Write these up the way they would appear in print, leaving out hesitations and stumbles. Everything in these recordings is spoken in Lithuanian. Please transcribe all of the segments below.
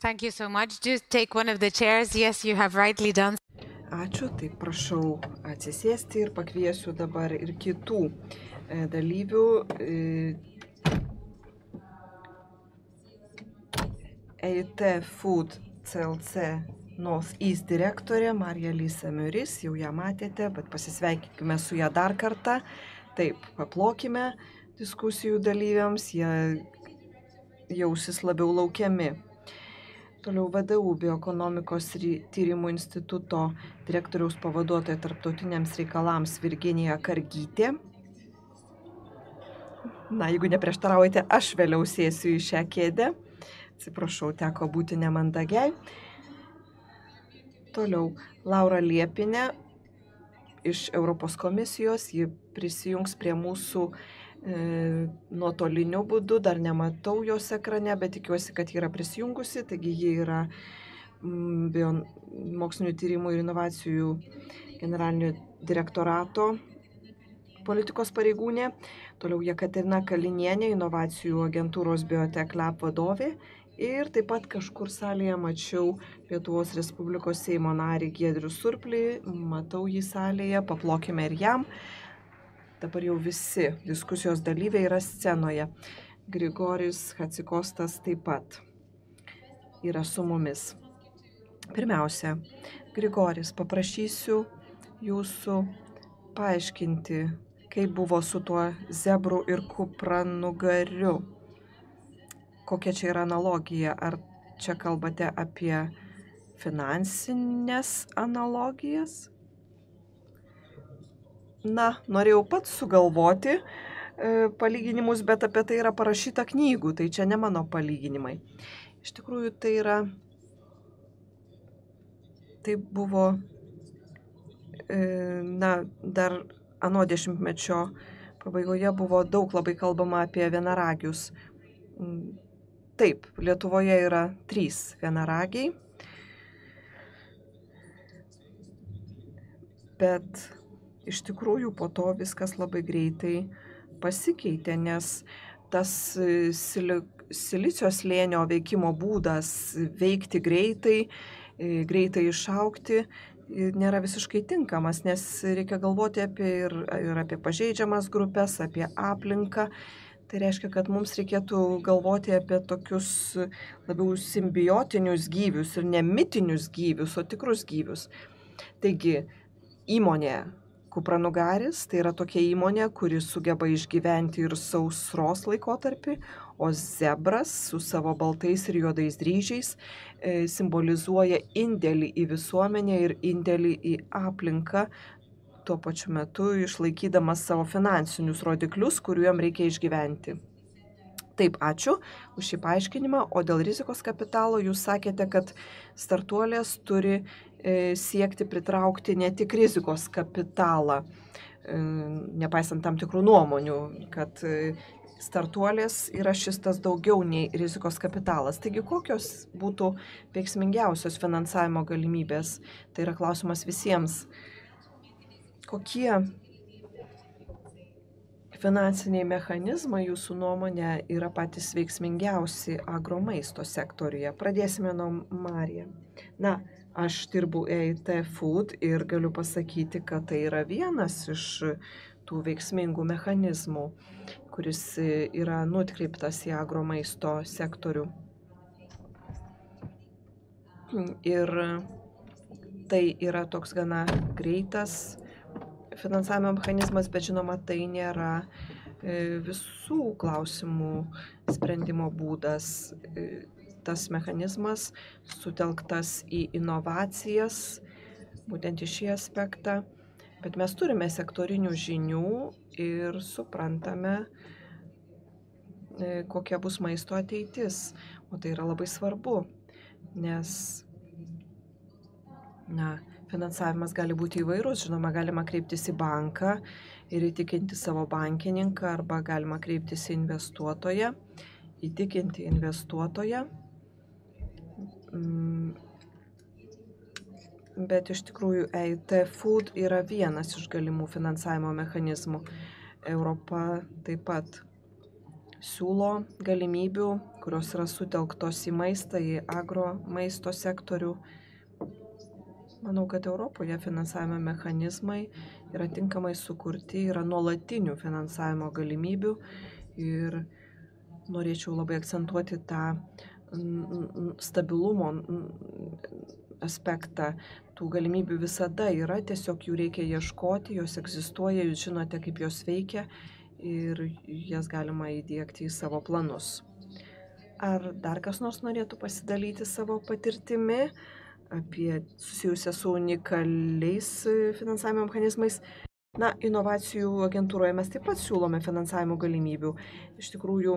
Thank you so much. Just take one of the chairs. Yes, you have rightly done. Ačiū, tai prašau atsisėsti ir pakviesiu dabar ir kitų dalyvių. EIT Food CLC North East direktorė Marija Lisa Miuris, jau ją matėte, bet pasisveikime su ją dar kartą. Taip, paplokime diskusijų dalyviams, jie jausis labiau laukiami. Toliau VDU Bioekonomikos tyrimų instituto direktoriaus pavaduotoja tarptautiniams reikalams Virginija Kargytė. Na, jeigu neprieštaraujate, aš vėliau sėsiu į šią kėdę. Atsiprašau, teko būti nemandagiai. Toliau Laura Liepinė iš Europos komisijos, ji prisijungs prie mūsų nuotoliniu būdu, dar nematau jos ekrane, bet tikiuosi, kad ji yra prisijungusi, taigi ji yra mokslinių tyrimų ir inovacijų generalinio direktorato politikos pareigūnė. Toliau Jekaterina Kalinienė, inovacijų agentūros Biotech Lab vadovė. Ir taip pat kažkur salėje mačiau Lietuvos Respublikos Seimo narį Giedrių Surplį, matau jį salėje, paplokime ir jam. Dabar jau visi diskusijos dalyviai yra scenoje. Grigoris Hatsikostas taip pat yra su mumis. Pirmiausia, Grigoris, paprašysiu jūsų paaiškinti, kaip buvo su tuo zebru ir kupranugariu. Kokia čia yra analogija? Ar čia kalbate apie finansinės analogijas? Na, norėjau pats sugalvoti palyginimus, bet apie tai yra parašyta knygų, tai čia ne mano palyginimai. Iš tikrųjų, tai buvo, dar ano dešimtmečio pabaigoje buvo daug labai kalbama apie vienaragius. Taip, Lietuvoje yra 3 vienaragiai, bet iš tikrųjų po to viskas labai greitai pasikeitė, nes tas silicio slėnio veikimo būdas veikti greitai išaugti nėra visiškai tinkamas, nes reikia galvoti ir apie pažeidžiamas grupės, apie aplinką. Tai reiškia, kad mums reikėtų galvoti apie tokius labiau simbiotinius gyvius ir ne mitinius gyvius, o tikrus gyvius. Taigi, įmonė Kupranugaris tai yra tokia įmonė, kuri sugeba išgyventi ir sausros laikotarpį, o zebras su savo baltais ir juodais dryžiais simbolizuoja indėlį į visuomenę ir indėlį į aplinką, tuo pačiu metu išlaikydamas savo finansinius rodiklius, kuriuo jam reikia išgyventi. Taip, ačiū už šį paaiškinimą, o dėl rizikos kapitalo jūs sakėte, kad startuolės turi siekti pritraukti ne tik rizikos kapitalą, nepaisant tam tikrų nuomonių, kad startuolės yra šis tas daugiau nei rizikos kapitalas. Taigi, kokios būtų veiksmingiausios finansavimo galimybės? Tai yra klausimas visiems. Kokie finansiniai mechanizmai jūsų nuomonė yra patys veiksmingiausi agromaisto sektoriuje? Pradėsime nuo Marija. Na, aš dirbu EIT Food ir galiu pasakyti, kad tai yra vienas iš tų veiksmingų mechanizmų, kuris yra nukreiptas į agromaisto sektorių. Ir tai yra toks gana greitas finansavimo mechanizmas, bet žinoma, tai nėra visų klausimų sprendimo būdas. Tas mechanizmas sutelktas į inovacijas, būtent į šį aspektą, bet mes turime sektorinių žinių ir suprantame, kokia bus maisto ateitis, o tai yra labai svarbu, nes finansavimas gali būti įvairus, žinoma, galima kreiptis į banką ir įtikinti savo bankininką, arba galima kreiptis į investuotoją, įtikinti investuotoją. Bet iš tikrųjų EIT Food yra vienas iš galimų finansavimo mechanizmų. Europa taip pat siūlo galimybių, kurios yra sutelktos į maistą, į agro maisto sektorių. Manau, kad Europoje finansavimo mechanizmai yra tinkamai sukurti, yra nuolatinių finansavimo galimybių ir norėčiau labai akcentuoti tą stabilumo aspektą. Tų galimybių visada yra, tiesiog jų reikia ieškoti, jos egzistuoja, jūs žinote, kaip jos veikia ir jas galima įdiegti į savo planus. Ar dar kas nors norėtų pasidalyti savo patirtimi apie susijusią su unikaliais finansavimo mechanizmais? Na, inovacijų agentūroje mes taip pat siūlome finansavimo galimybių. Iš tikrųjų,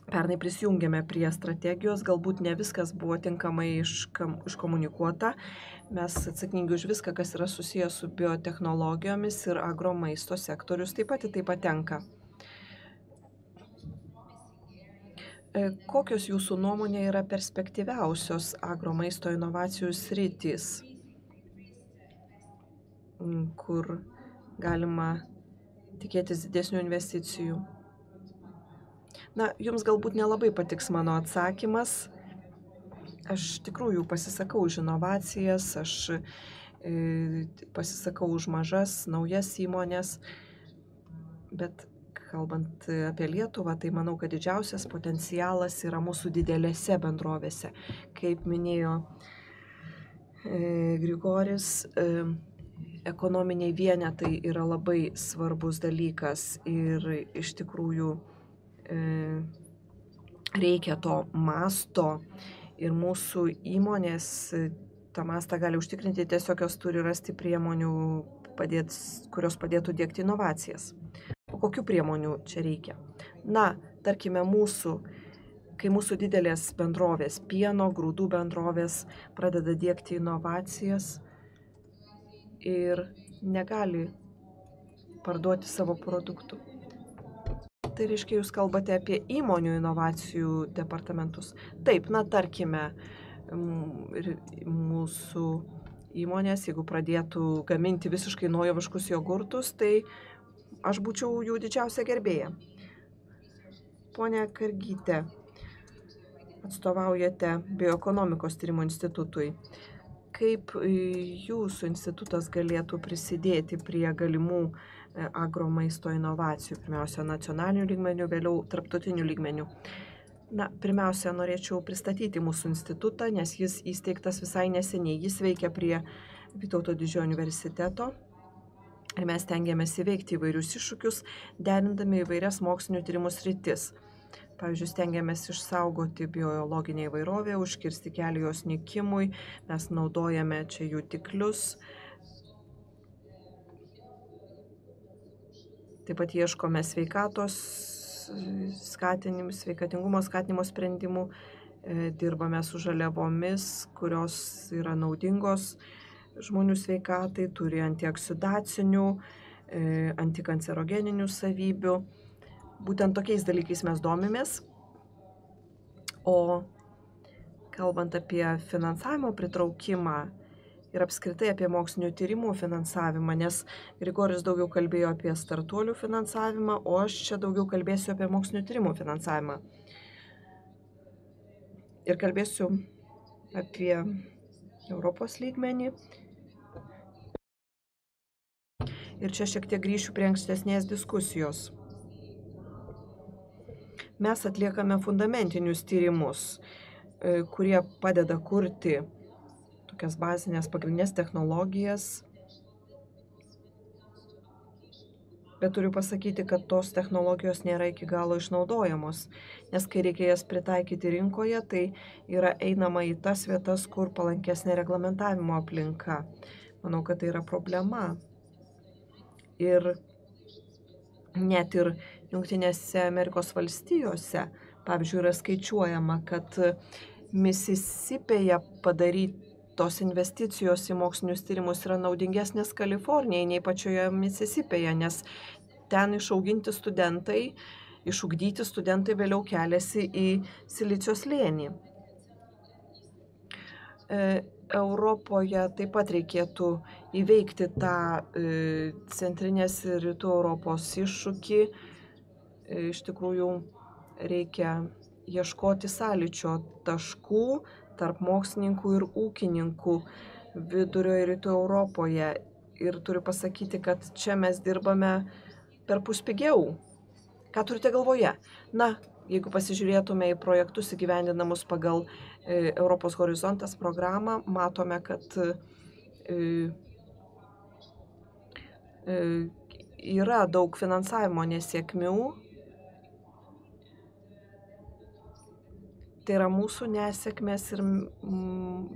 pernai prisijungėme prie strategijos, galbūt ne viskas buvo tinkamai iškomunikuota. Mes atsakingi už viską, kas yra susijęs su biotechnologijomis ir agro maisto sektorius taip pat į tai patenka. Kokios jūsų nuomonė yra perspektyviausios agro maisto inovacijų sritys, kur galima tikėtis didesnių investicijų? Na, jums galbūt nelabai patiks mano atsakymas. Aš tikrųjų pasisakau už inovacijas, aš pasisakau už mažas, naujas įmonės, bet kalbant apie Lietuvą, tai manau, kad didžiausias potencialas yra mūsų didelėse bendrovėse. Kaip minėjo Grigoris, ekonominiai vienetai yra labai svarbus dalykas ir iš tikrųjų reikia to masto ir mūsų įmonės tą mastą gali užtikrinti, tiesiog jos turi rasti priemonių, kurios padėtų diegti inovacijas. O kokių priemonių čia reikia? Na, tarkime, kai mūsų didelės bendrovės, pieno, grūdų bendrovės pradeda diegti inovacijas ir negali parduoti savo produktų. Tai reiškia, jūs kalbate apie įmonių inovacijų departamentus. Taip, na, tarkime, mūsų įmonės, jeigu pradėtų gaminti visiškai naujoviškus jogurtus, tai aš būčiau jų didžiausia gerbėja. Pone Kargyte, atstovaujate Bioekonomikos tyrimų institutui. Kaip jūsų institutas galėtų prisidėti prie galimų agro maisto inovacijų, pirmiausia nacionalinių lygmenių, vėliau tarptautinių lygmenių? Na, pirmiausia, norėčiau pristatyti mūsų institutą, nes jis įsteigtas visai neseniai. Jis veikia prie Vytauto didžiojo universiteto ir mes stengiamės įveikti įvairius iššūkius, derindami įvairias mokslinių tyrimų sritis. Pavyzdžiui, stengiamės išsaugoti biologinę įvairovę, užkirsti kelią jos nykimui, mes naudojame čia jutiklius. Taip pat ieškome sveikatingumo skatinimo sprendimų, dirbame su žaliavomis, kurios yra naudingos žmonių sveikatai, turi antioksidacinių, antikancerogeninių savybių. Būtent tokiais dalykais mes domimės. O kalbant apie finansavimo pritraukimą ir apskritai apie mokslinių tyrimų finansavimą, nes Grigoris daugiau kalbėjo apie startuolių finansavimą, o aš čia daugiau kalbėsiu apie mokslinių tyrimų finansavimą. Ir kalbėsiu apie Europos lygmenį. Ir čia šiek tiek grįšiu prie ankstesnės diskusijos. Mes atliekame fundamentinius tyrimus, kurie padeda kurti tokias bazinės pagrindinės technologijas. Bet turiu pasakyti, kad tos technologijos nėra iki galo išnaudojamos, nes kai reikia jas pritaikyti rinkoje, tai yra einama į tas vietas, kur palankesnė reglamentavimo aplinka. Manau, kad tai yra problema. Ir net ir Jungtinėse Amerikos valstijose, pavyzdžiui, yra skaičiuojama, kad Misisipėje padarytos investicijos į mokslinius tyrimus yra naudingesnės Kalifornijai nei pačioje Misisipėje, nes ten išugdyti studentai vėliau keliasi į Silicio slėnį. Europoje taip pat reikėtų įveikti tą centrinės ir rytų Europos iššūkį, iš tikrųjų reikia ieškoti sąlyčio taškų tarp mokslininkų ir ūkininkų Vidurio ir Rytų Europoje. Ir turiu pasakyti, kad čia mes dirbame perpus pigiau. Ką turite galvoje? Na, jeigu pasižiūrėtume į projektus įgyvendinamus pagal Europos horizontas programą, matome, kad yra daug finansavimo nesėkmių. Tai yra mūsų nesėkmės ir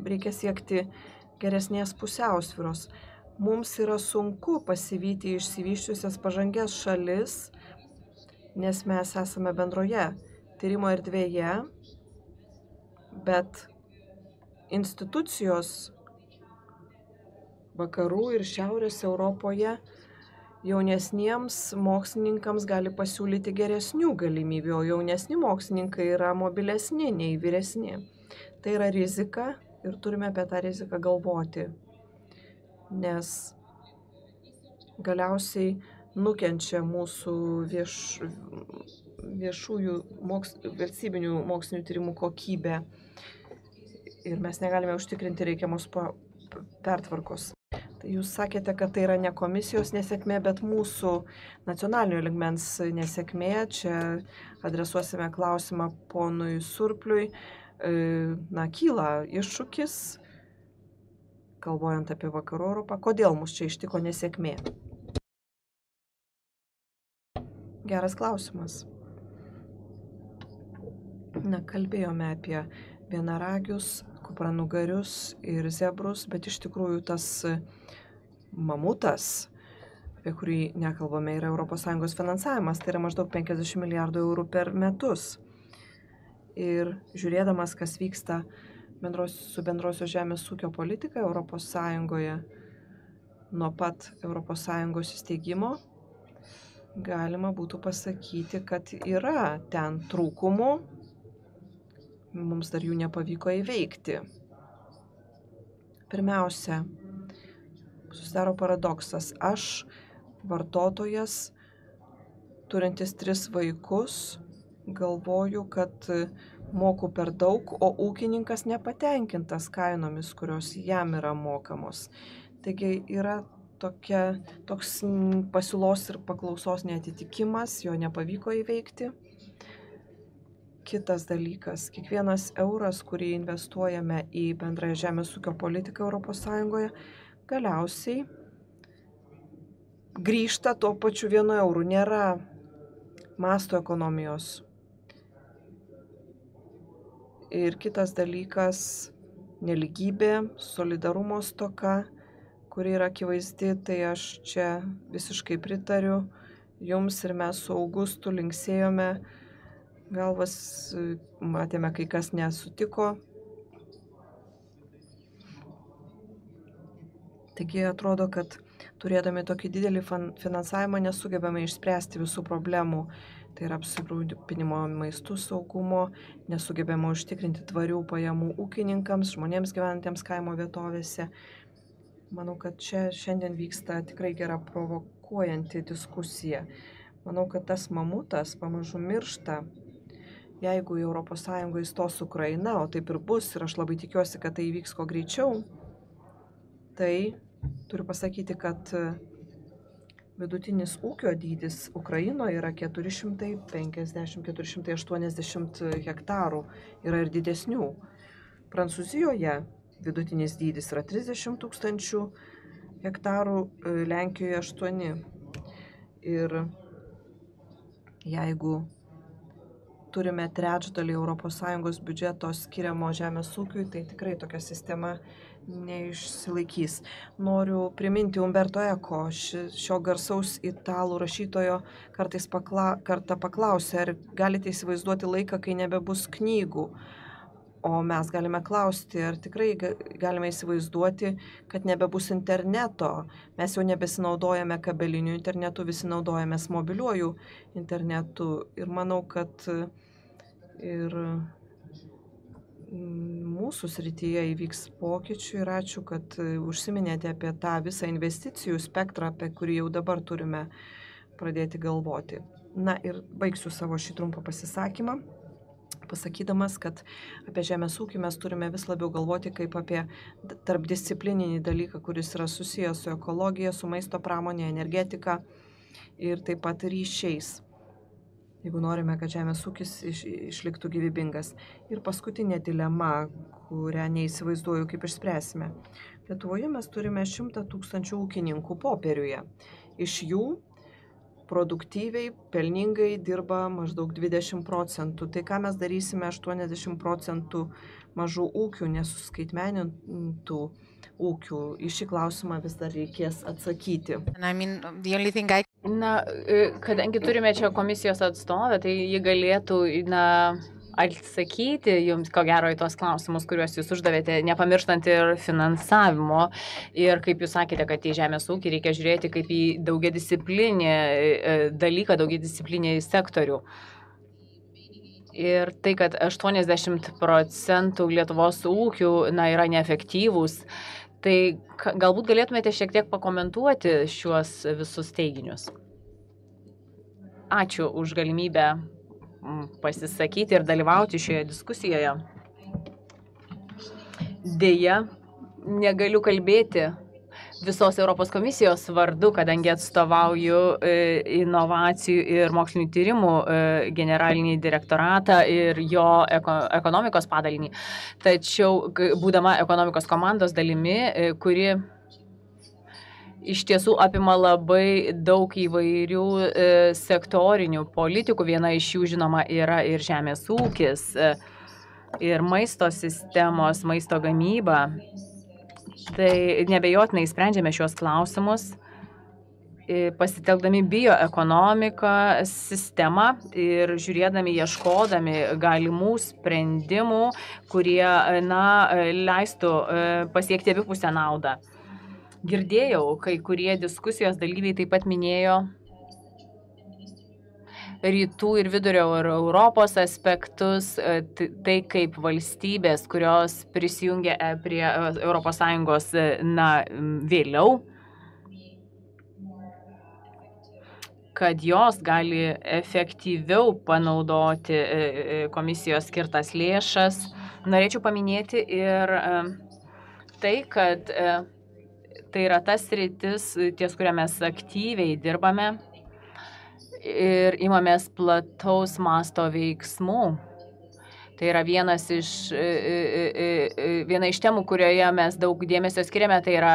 reikia siekti geresnės pusiausvyros. Mums yra sunku pasivyti išsivysčiusias pažangės šalis, nes mes esame bendroje tyrimo erdvėje, bet institucijos vakarų ir šiaurės Europoje jaunesniems mokslininkams gali pasiūlyti geresnių galimybių, o jaunesni mokslininkai yra mobilesni nei vyresni. Tai yra rizika ir turime apie tą riziką galvoti, nes galiausiai nukenčia mūsų viešųjų valstybinių mokslinių tyrimų kokybė ir mes negalime užtikrinti reikiamos pertvarkos. Tai jūs sakėte, kad tai yra ne komisijos nesėkmė, bet mūsų nacionalinio lygmens nesėkmė. Čia adresuosime klausimą ponui Surpliui. Kyla iššūkis, kalbojant apie Vakarų Europą. Kodėl mus čia ištiko nesėkmė? Geras klausimas. Kalbėjome apie vienaragius, kupranugarius ir zebrus, bet iš tikrųjų tas mamutas, apie kurį nekalbame, yra ES finansavimas, tai yra maždaug 50 milijardų eurų per metus. Ir žiūrėdamas, kas vyksta su bendrosios žemės ūkio politika ES nuo pat ES įsteigimo, galima būtų pasakyti, kad yra ten trūkumų, mums dar jų nepavyko įveikti. Pirmiausia, susidaro paradoksas. Aš, vartotojas, turintis 3 vaikus, galvoju, kad moku per daug, o ūkininkas nepatenkintas kainomis, kurios jam yra mokamos. Taigi yra toks pasiūlos ir paklausos neatitikimas, jo nepavyko įveikti. Kitas dalykas, kiekvienas euras, kurį investuojame į bendrąją žemės ūkio politiką ES, galiausiai grįžta tuo pačiu 1 euru. Nėra masto ekonomijos. Ir kitas dalykas, nelygybė, solidarumo stoka, kuri yra akivaizdi, tai aš čia visiškai pritariu jums ir mes su Augustu linksėjome galvas, matėme, kai kas nesutiko. Taigi atrodo, kad turėdami tokį didelį finansavimą nesugebame išspręsti visų problemų. Tai yra apsirūpinimo maistų saugumo, nesugebame užtikrinti tvarių pajamų ūkininkams, žmonėms gyvenantiems kaimo vietovėse. Manau, kad čia šiandien vyksta tikrai gera provokuojanti diskusija. Manau, kad tas mamutas pamažu miršta. Jeigu į ES įstos Ukraina, o taip ir bus, ir aš labai tikiuosi, kad tai įvyks kuo greičiau, tai turiu pasakyti, kad vidutinis ūkio dydis Ukrainoje yra 450–480 hektarų, yra ir didesnių. Prancūzijoje vidutinis dydis yra 30 000 hektarų, Lenkijoje 8. Ir jeigu turime trečdalį ES biudžeto skiriamo žemės ūkiui, tai tikrai tokia sistema neišsilaikys. Noriu priminti Umberto Eco, šio garsaus italų rašytojo kartą paklausė, ar galite įsivaizduoti laiką, kai nebebus knygų. O mes galime klausti, ar tikrai galime įsivaizduoti, kad nebebus interneto. Mes jau nebesinaudojame kabeliniu internetu, visi naudojamės mobiliuoju internetu. Ir manau, kad ir mūsų srityje įvyks pokyčių ir ačiū, kad užsiminėte apie tą visą investicijų spektrą, apie kurį jau dabar turime pradėti galvoti. Na ir baigsiu savo šį trumpą pasisakymą, pasakydamas, kad apie žemės ūkį mes turime vis labiau galvoti kaip apie tarpdisciplininį dalyką, kuris yra susijęs su ekologija, su maisto pramonė, energetika ir taip pat ryšiais, jeigu norime, kad žemės ūkis išliktų gyvybingas. Ir paskutinė dilema, kurią neįsivaizduoju, kaip išspręsime. Lietuvoje mes turime 100 000 ūkininkų popieriuje. Iš jų produktyviai, pelningai dirba maždaug 20%. Tai ką mes darysime 80% mažų ūkių, nesuskaitmenintų ūkių? Į šį klausimą vis dar reikės atsakyti. And I mean, the only thing Na, kadangi turime čia komisijos atstovę, tai ji galėtų, atsakyti jums, ko gero, į tos klausimus, kuriuos jūs uždavėte, nepamirštant ir finansavimo. Ir kaip jūs sakėte, kad į žemės ūkį reikia žiūrėti kaip į daugiadisciplinį dalyką, daugiadisciplinį sektorių. Ir tai, kad 80% Lietuvos ūkių yra neefektyvūs, tai galbūt galėtumėte šiek tiek pakomentuoti šiuos visus teiginius. Ačiū už galimybę pasisakyti ir dalyvauti šioje diskusijoje. Deja, negaliu kalbėti visos Europos komisijos vardu, kadangi atstovauju inovacijų ir mokslinių tyrimų generalinį direktoratą ir jo ekonomikos padalinį. Tačiau, būdama ekonomikos komandos dalimi, kuri iš tiesų apima labai daug įvairių sektorinių politikų, viena iš jų, žinoma, yra ir žemės ūkis, ir maisto sistemos, maisto gamyba. Tai nebejotinai sprendžiame šios klausimus, pasitelkdami bioekonomiką sistemą ir žiūrėdami, ieškodami galimų sprendimų, kurie leistų pasiekti abipusę naudą. Girdėjau, kai kurie diskusijos dalyviai taip pat minėjo rytų ir vidurio Europos aspektus, tai kaip valstybės, kurios prisijungia prie ES vėliau, kad jos gali efektyviau panaudoti komisijos skirtas lėšas. Norėčiau paminėti ir tai, kad tai yra tas sritis, ties kuria mes aktyviai dirbame ir imamės plataus masto veiksmų. Tai yra viena iš temų, kurioje mes daug dėmesio skiriame, tai yra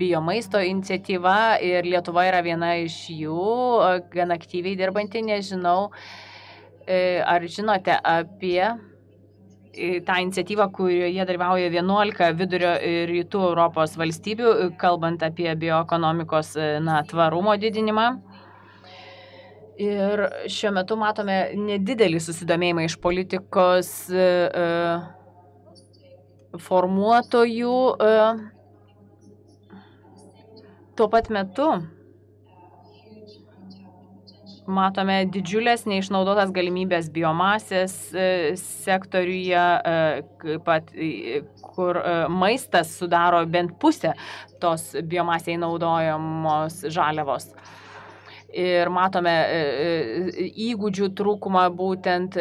biomaisto iniciatyva ir Lietuva yra viena iš jų, gan aktyviai dirbanti. Nežinau, ar žinote apie tą iniciatyvą, kurioje dalyvauja 11 vidurio ir rytų Europos valstybių, kalbant apie bioekonomikos tvarumo didinimą. Ir šiuo metu matome nedidelį susidomėjimą iš politikos formuotojų. Tuo pat metu matome didžiulės neišnaudotas galimybės biomasės sektoriuje, kaip pat, kur maistas sudaro bent pusę tos biomasėje naudojamos žaliavos. Ir matome įgūdžių trūkumą būtent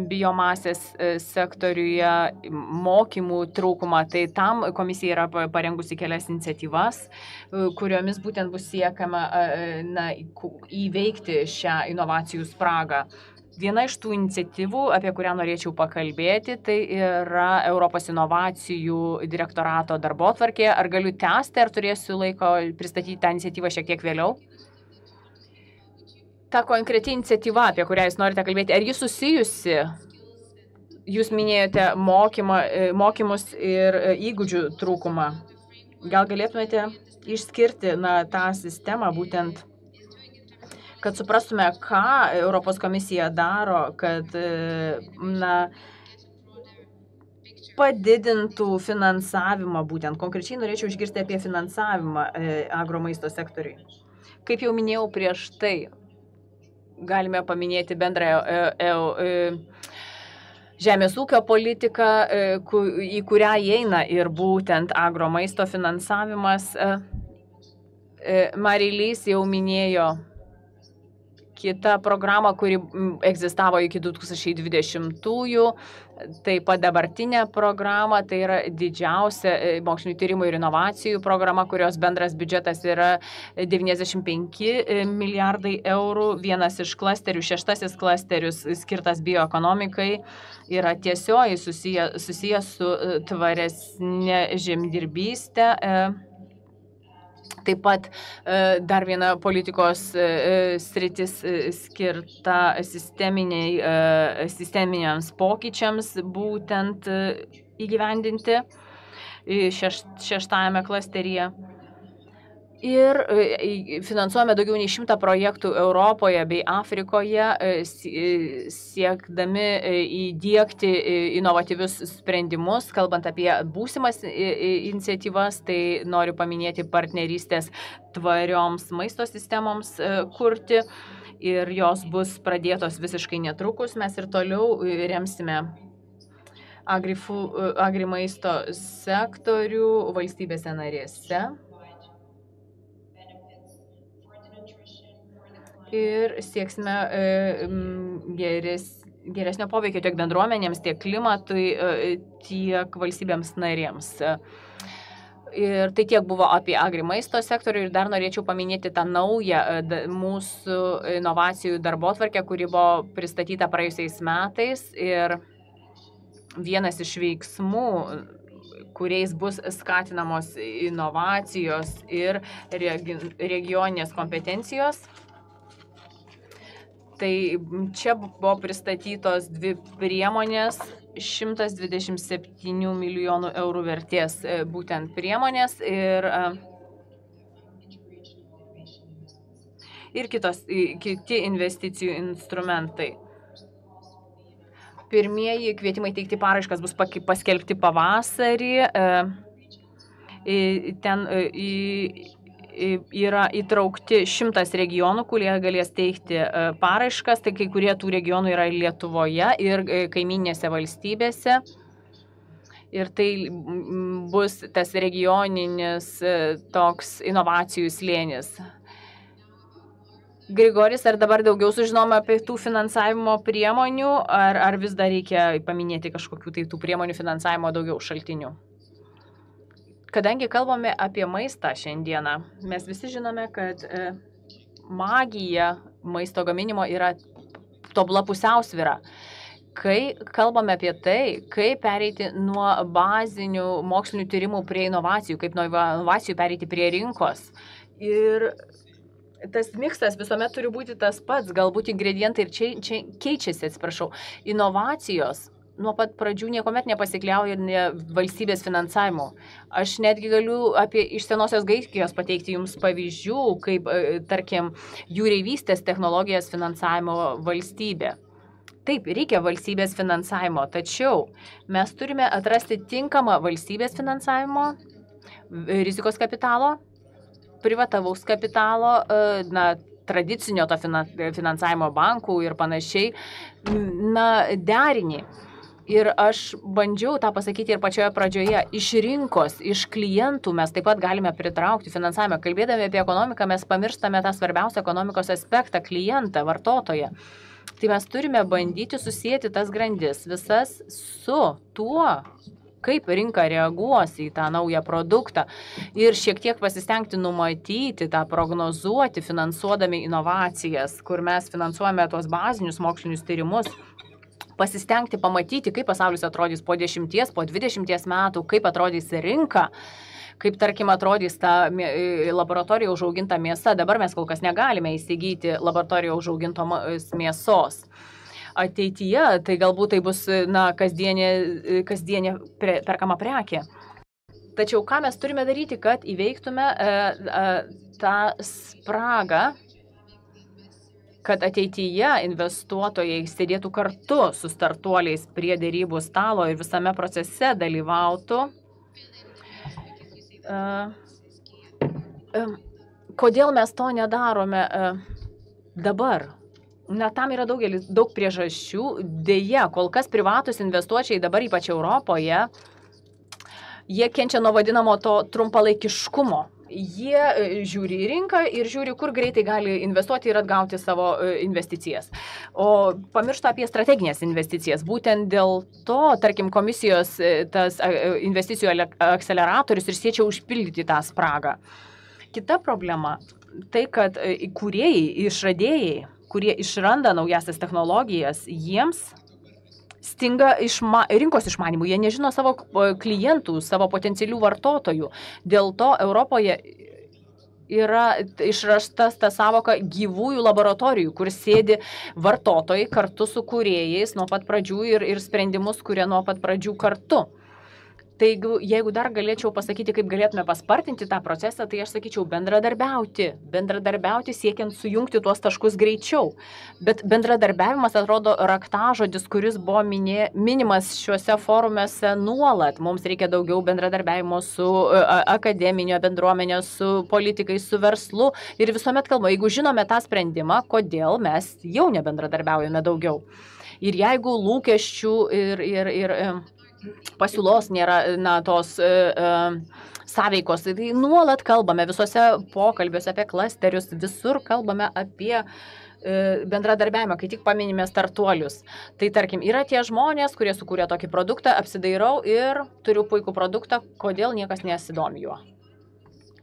biomasės sektoriuje, mokymų trūkumą. Tai tam komisija yra parengusi kelias iniciatyvas, kuriomis būtent bus siekiama įveikti šią inovacijų spragą. Viena iš tų iniciatyvų, apie kurią norėčiau pakalbėti, tai yra Europos inovacijų direktorato darbotvarkė. Ar galiu tęsti, ar turėsiu laiko pristatyti tą iniciatyvą šiek tiek vėliau? Ta konkreti iniciatyva, apie kurią jūs norite kalbėti, ar ji susijusi? Jūs minėjote mokymus ir įgūdžių trūkumą. Gal galėtumėte išskirti tą sistemą būtent, kad suprastume, ką Europos komisija daro, kad padidintų finansavimą būtent. Konkrečiai norėčiau išgirsti apie finansavimą agromaisto sektoriui. Kaip jau minėjau prieš tai, galime paminėti bendrąją žemės ūkio politiką, į kurią įeina ir būtent agromaisto finansavimas. Marilys jau minėjo kita programa, kuri egzistavo iki 2020-ųjų, taip pat dabartinė programa, tai yra didžiausia mokslinių tyrimų ir inovacijų programa, kurios bendras biudžetas yra 95 milijardai eurų. Vienas iš klasterių, 6 klasterius skirtas bioekonomikai, yra tiesiogiai susijęs su tvaresnė žemdirbystė. Taip pat dar viena politikos sritis skirta sisteminiams pokyčiams būtent įgyvendinti 6 klasteryje. Ir finansuojame daugiau nei 100 projektų Europoje bei Afrikoje, siekdami įdiegti inovatyvius sprendimus. Kalbant apie būsimas iniciatyvas, tai noriu paminėti partnerystės tvarioms maisto sistemoms kurti, ir jos bus pradėtos visiškai netrukus. Mes ir toliau remsime agrimaisto sektorių valstybėse narėse. Ir sieksime geresnio poveikio tiek bendruomenėms, tiek klimatui, tiek valstybėms narėms. Ir tai tiek buvo apie agrimaisto sektorių, ir dar norėčiau paminėti tą naują mūsų inovacijų darbotvarkę, kuri buvo pristatyta praėjusiais metais. Ir vienas iš veiksmų, kuriais bus skatinamos inovacijos ir regioninės kompetencijos. Tai čia buvo pristatytos 2 priemonės, 127 milijonų eurų vertės būtent priemonės ir kiti investicijų instrumentai. Pirmieji kvietimai teikti paraiškas bus paskelbti pavasarį. Ten yra įtraukti 100 regionų, kurie galės teikti paraiškas, tai kai kurie tų regionų yra Lietuvoje ir kaimyninėse valstybėse. Ir tai bus tas regioninis toks inovacijų slėnis. Grigoris, ar dabar daugiau sužinome apie tų finansavimo priemonių, ar vis dar reikia paminėti kažkokių tai tų priemonių finansavimo daugiau šaltinių? Kadangi kalbame apie maistą šiandieną, mes visi žinome, kad magija maisto gaminimo yra tobula pusiausvyra. Kai kalbame apie tai, kaip pereiti nuo bazinių mokslinių tyrimų prie inovacijų, kaip nuo inovacijų pereiti prie rinkos. Ir tas miksas visuomet turi būti tas pats, galbūt ingredientai ir čia keičiasi, atsiprašau. Inovacijos nuo pat pradžių niekuomet nepasikliauja valstybės finansavimu. Aš netgi galiu iš senosios Graikijos pateikti jums pavyzdžių, kaip, tarkim, jūreivystės technologijos finansavimo valstybė. Taip, reikia valstybės finansavimo, tačiau mes turime atrasti tinkamą valstybės finansavimo, rizikos kapitalo, privataus kapitalo, tradicinio to finansavimo bankų ir panašiai, derinį. Ir aš bandžiau tą pasakyti ir pačioje pradžioje, iš rinkos, iš klientų mes taip pat galime pritraukti finansavimą. Kalbėdami apie ekonomiką, mes pamirštame tą svarbiausią ekonomikos aspektą – klientą, vartotoją. Tai mes turime bandyti susijęti tas grandis visas su tuo, kaip rinka reaguos į tą naują produktą ir šiek tiek pasistengti numatyti, tą prognozuoti, finansuodami inovacijas, kur mes finansuojame tuos bazinius mokslinius tyrimus, pasistengti pamatyti, kaip pasaulis atrodys po 10, po 20 metų, kaip atrodys rinka, kaip, tarkim, atrodys ta laboratorija užauginta mėsa. Dabar mes kol kas negalime įsigyti laboratorijoje užaugintos mėsos. Ateityje tai galbūt tai bus kasdienė perkama prekė. Tačiau ką mes turime daryti, kad įveiktume tą spragą, kad ateityje investuotojai sėdėtų kartu su startuoliais prie derybų stalo ir visame procese dalyvautų. Kodėl mes to nedarome dabar? Tam yra daug priežasčių. Deja, kol kas privatus investuotojai dabar, ypač Europoje, jie kenčia nuo vadinamo to trumpalaikiškumo. Jie žiūri į rinką ir žiūri, kur greitai gali investuoti ir atgauti savo investicijas. O pamiršta apie strateginės investicijas. Būtent dėl to, tarkim, komisijos tas investicijų akceleratorius ir siekia užpildyti tą spragą. Kita problema – tai, kad kūrėjai, išradėjai, kurie išranda naujasias technologijas, jiems stinga rinkos išmanymų, jie nežino savo klientų, savo potencialių vartotojų. Dėl to Europoje yra išrastas ta savoka gyvųjų laboratorijų, kur sėdi vartotojai kartu su kūrėjais nuo pat pradžių ir sprendimus kuria nuo pat pradžių kartu. Tai jeigu dar galėčiau pasakyti, kaip galėtume paspartinti tą procesą, tai aš sakyčiau bendradarbiauti siekiant sujungti tuos taškus greičiau. Bet bendradarbiavimas atrodo raktažodis, kuris buvo minimas šiuose forumuose nuolat. Mums reikia daugiau bendradarbiavimo su akademinio bendruomenė, su politikais, su verslu ir visuomet kalbama, jeigu žinome tą sprendimą, kodėl mes jau nebendradarbiaujame daugiau. Ir jeigu lūkesčių ir pasiūlos nėra tos sąveikos, tai nuolat kalbame visuose pokalbiuose apie klasterius, visur kalbame apie bendradarbiavimą, kai tik paminime startuolius. Tai tarkim, yra tie žmonės, kurie sukūrė tokį produktą, apsidairau ir turiu puikų produktą, kodėl niekas nesidomi juo.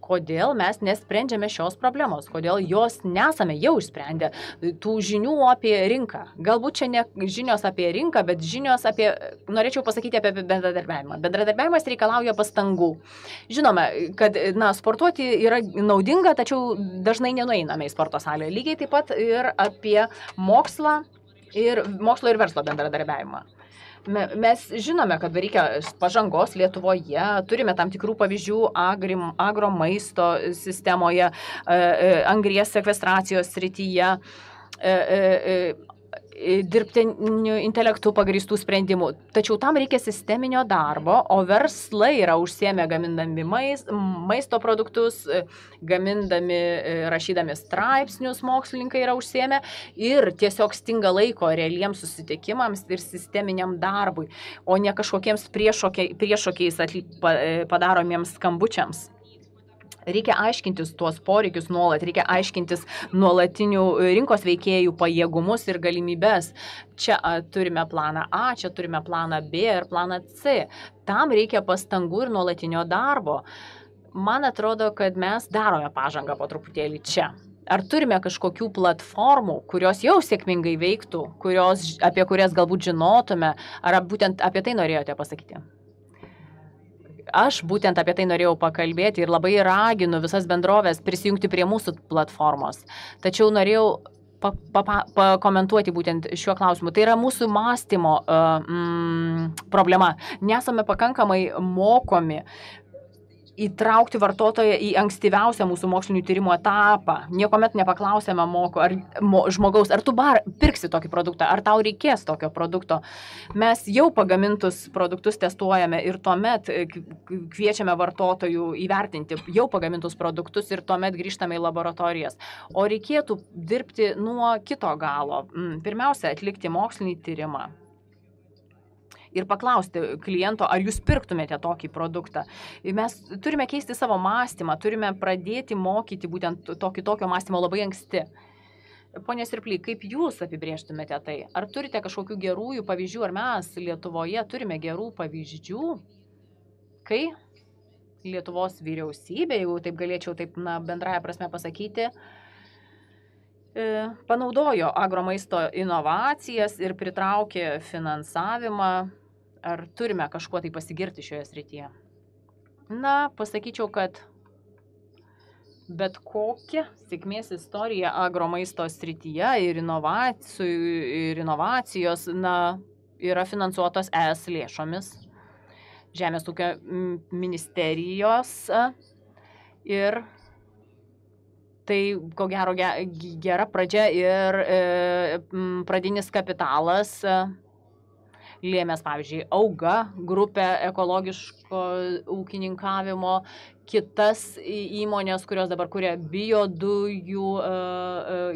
Kodėl mes nesprendžiame šios problemos, kodėl jos nesame jau išsprendę tų žinių apie rinką. Galbūt čia ne žinios apie rinką, bet žinios apie, norėčiau pasakyti apie bendradarbiavimą. Bendradarbiavimas reikalauja pastangų. Žinome, kad sportuoti yra naudinga, tačiau dažnai nenueiname į sporto salę. Lygiai taip pat ir apie mokslo ir verslo bendradarbiavimą. Mes žinome, kad reikia pažangos Lietuvoje, turime tam tikrų pavyzdžių agro maisto sistemoje, anglies sekvestracijos srityje, dirbtiniu intelektu pagrįstų sprendimų. Tačiau tam reikia sisteminio darbo, o verslai yra užsiėmę gamindami maisto produktus, rašydami straipsnius, mokslininkai yra užsiėmę ir tiesiog stinga laiko realiems susitikimams ir sisteminiam darbui, o ne kažkokiems priešokiais padaromiems skambučiams. Reikia aiškintis tuos poreikius nuolat, reikia aiškintis nuolatinių rinkos veikėjų pajėgumus ir galimybes. Čia turime planą A, čia turime planą B ir planą C. Tam reikia pastangų ir nuolatinio darbo. Man atrodo, kad mes darome pažangą po truputėlį čia. Ar turime kažkokių platformų, kurios jau sėkmingai veiktų, apie kurias galbūt žinotume, ar būtent apie tai norėjote pasakyti? Aš būtent apie tai norėjau pakalbėti ir labai raginu visas bendrovės prisijungti prie mūsų platformos. Tačiau norėjau pakomentuoti būtent šiuo klausimu. Tai yra mūsų mąstymo problema. Nesame pakankamai mokomi įtraukti vartotoją į ankstyviausią mūsų mokslinių tyrimų etapą. Niekuomet nepaklausėme žmogaus, ar tu pirksi tokį produktą, ar tau reikės tokio produkto. Mes jau pagamintus produktus testuojame ir tuomet kviečiame vartotojų įvertinti jau pagamintus produktus ir tuomet grįžtame į laboratorijas. O reikėtų dirbti nuo kito galo. Pirmiausia, atlikti mokslinį tyrimą. Ir paklausti kliento, ar jūs pirktumėte tokį produktą. Mes turime keisti savo mąstymą, turime pradėti mokyti būtent tokio mąstymo labai anksti. Pone Sirply, kaip jūs apibrėžtumėte tai? Ar turite kažkokių gerųjų pavyzdžių, ar mes Lietuvoje turime gerų pavyzdžių, kai Lietuvos vyriausybė, jeigu taip galėčiau bendraja prasme pasakyti, panaudojo agromaisto inovacijas ir pritraukė finansavimą. Ar turime kažkuo tai pasigirti šioje srityje? Pasakyčiau, kad bet kokia sėkmės istorija agromaisto srityje ir inovacijos yra finansuotos ES lėšomis, Žemės ūkio ministerijos ir tai, ko gero, gera pradžia ir pradinis kapitalas lėmės, pavyzdžiui, Auga grupę ekologiško ūkininkavimo, kitas įmonės, kurios dabar kuria biodujų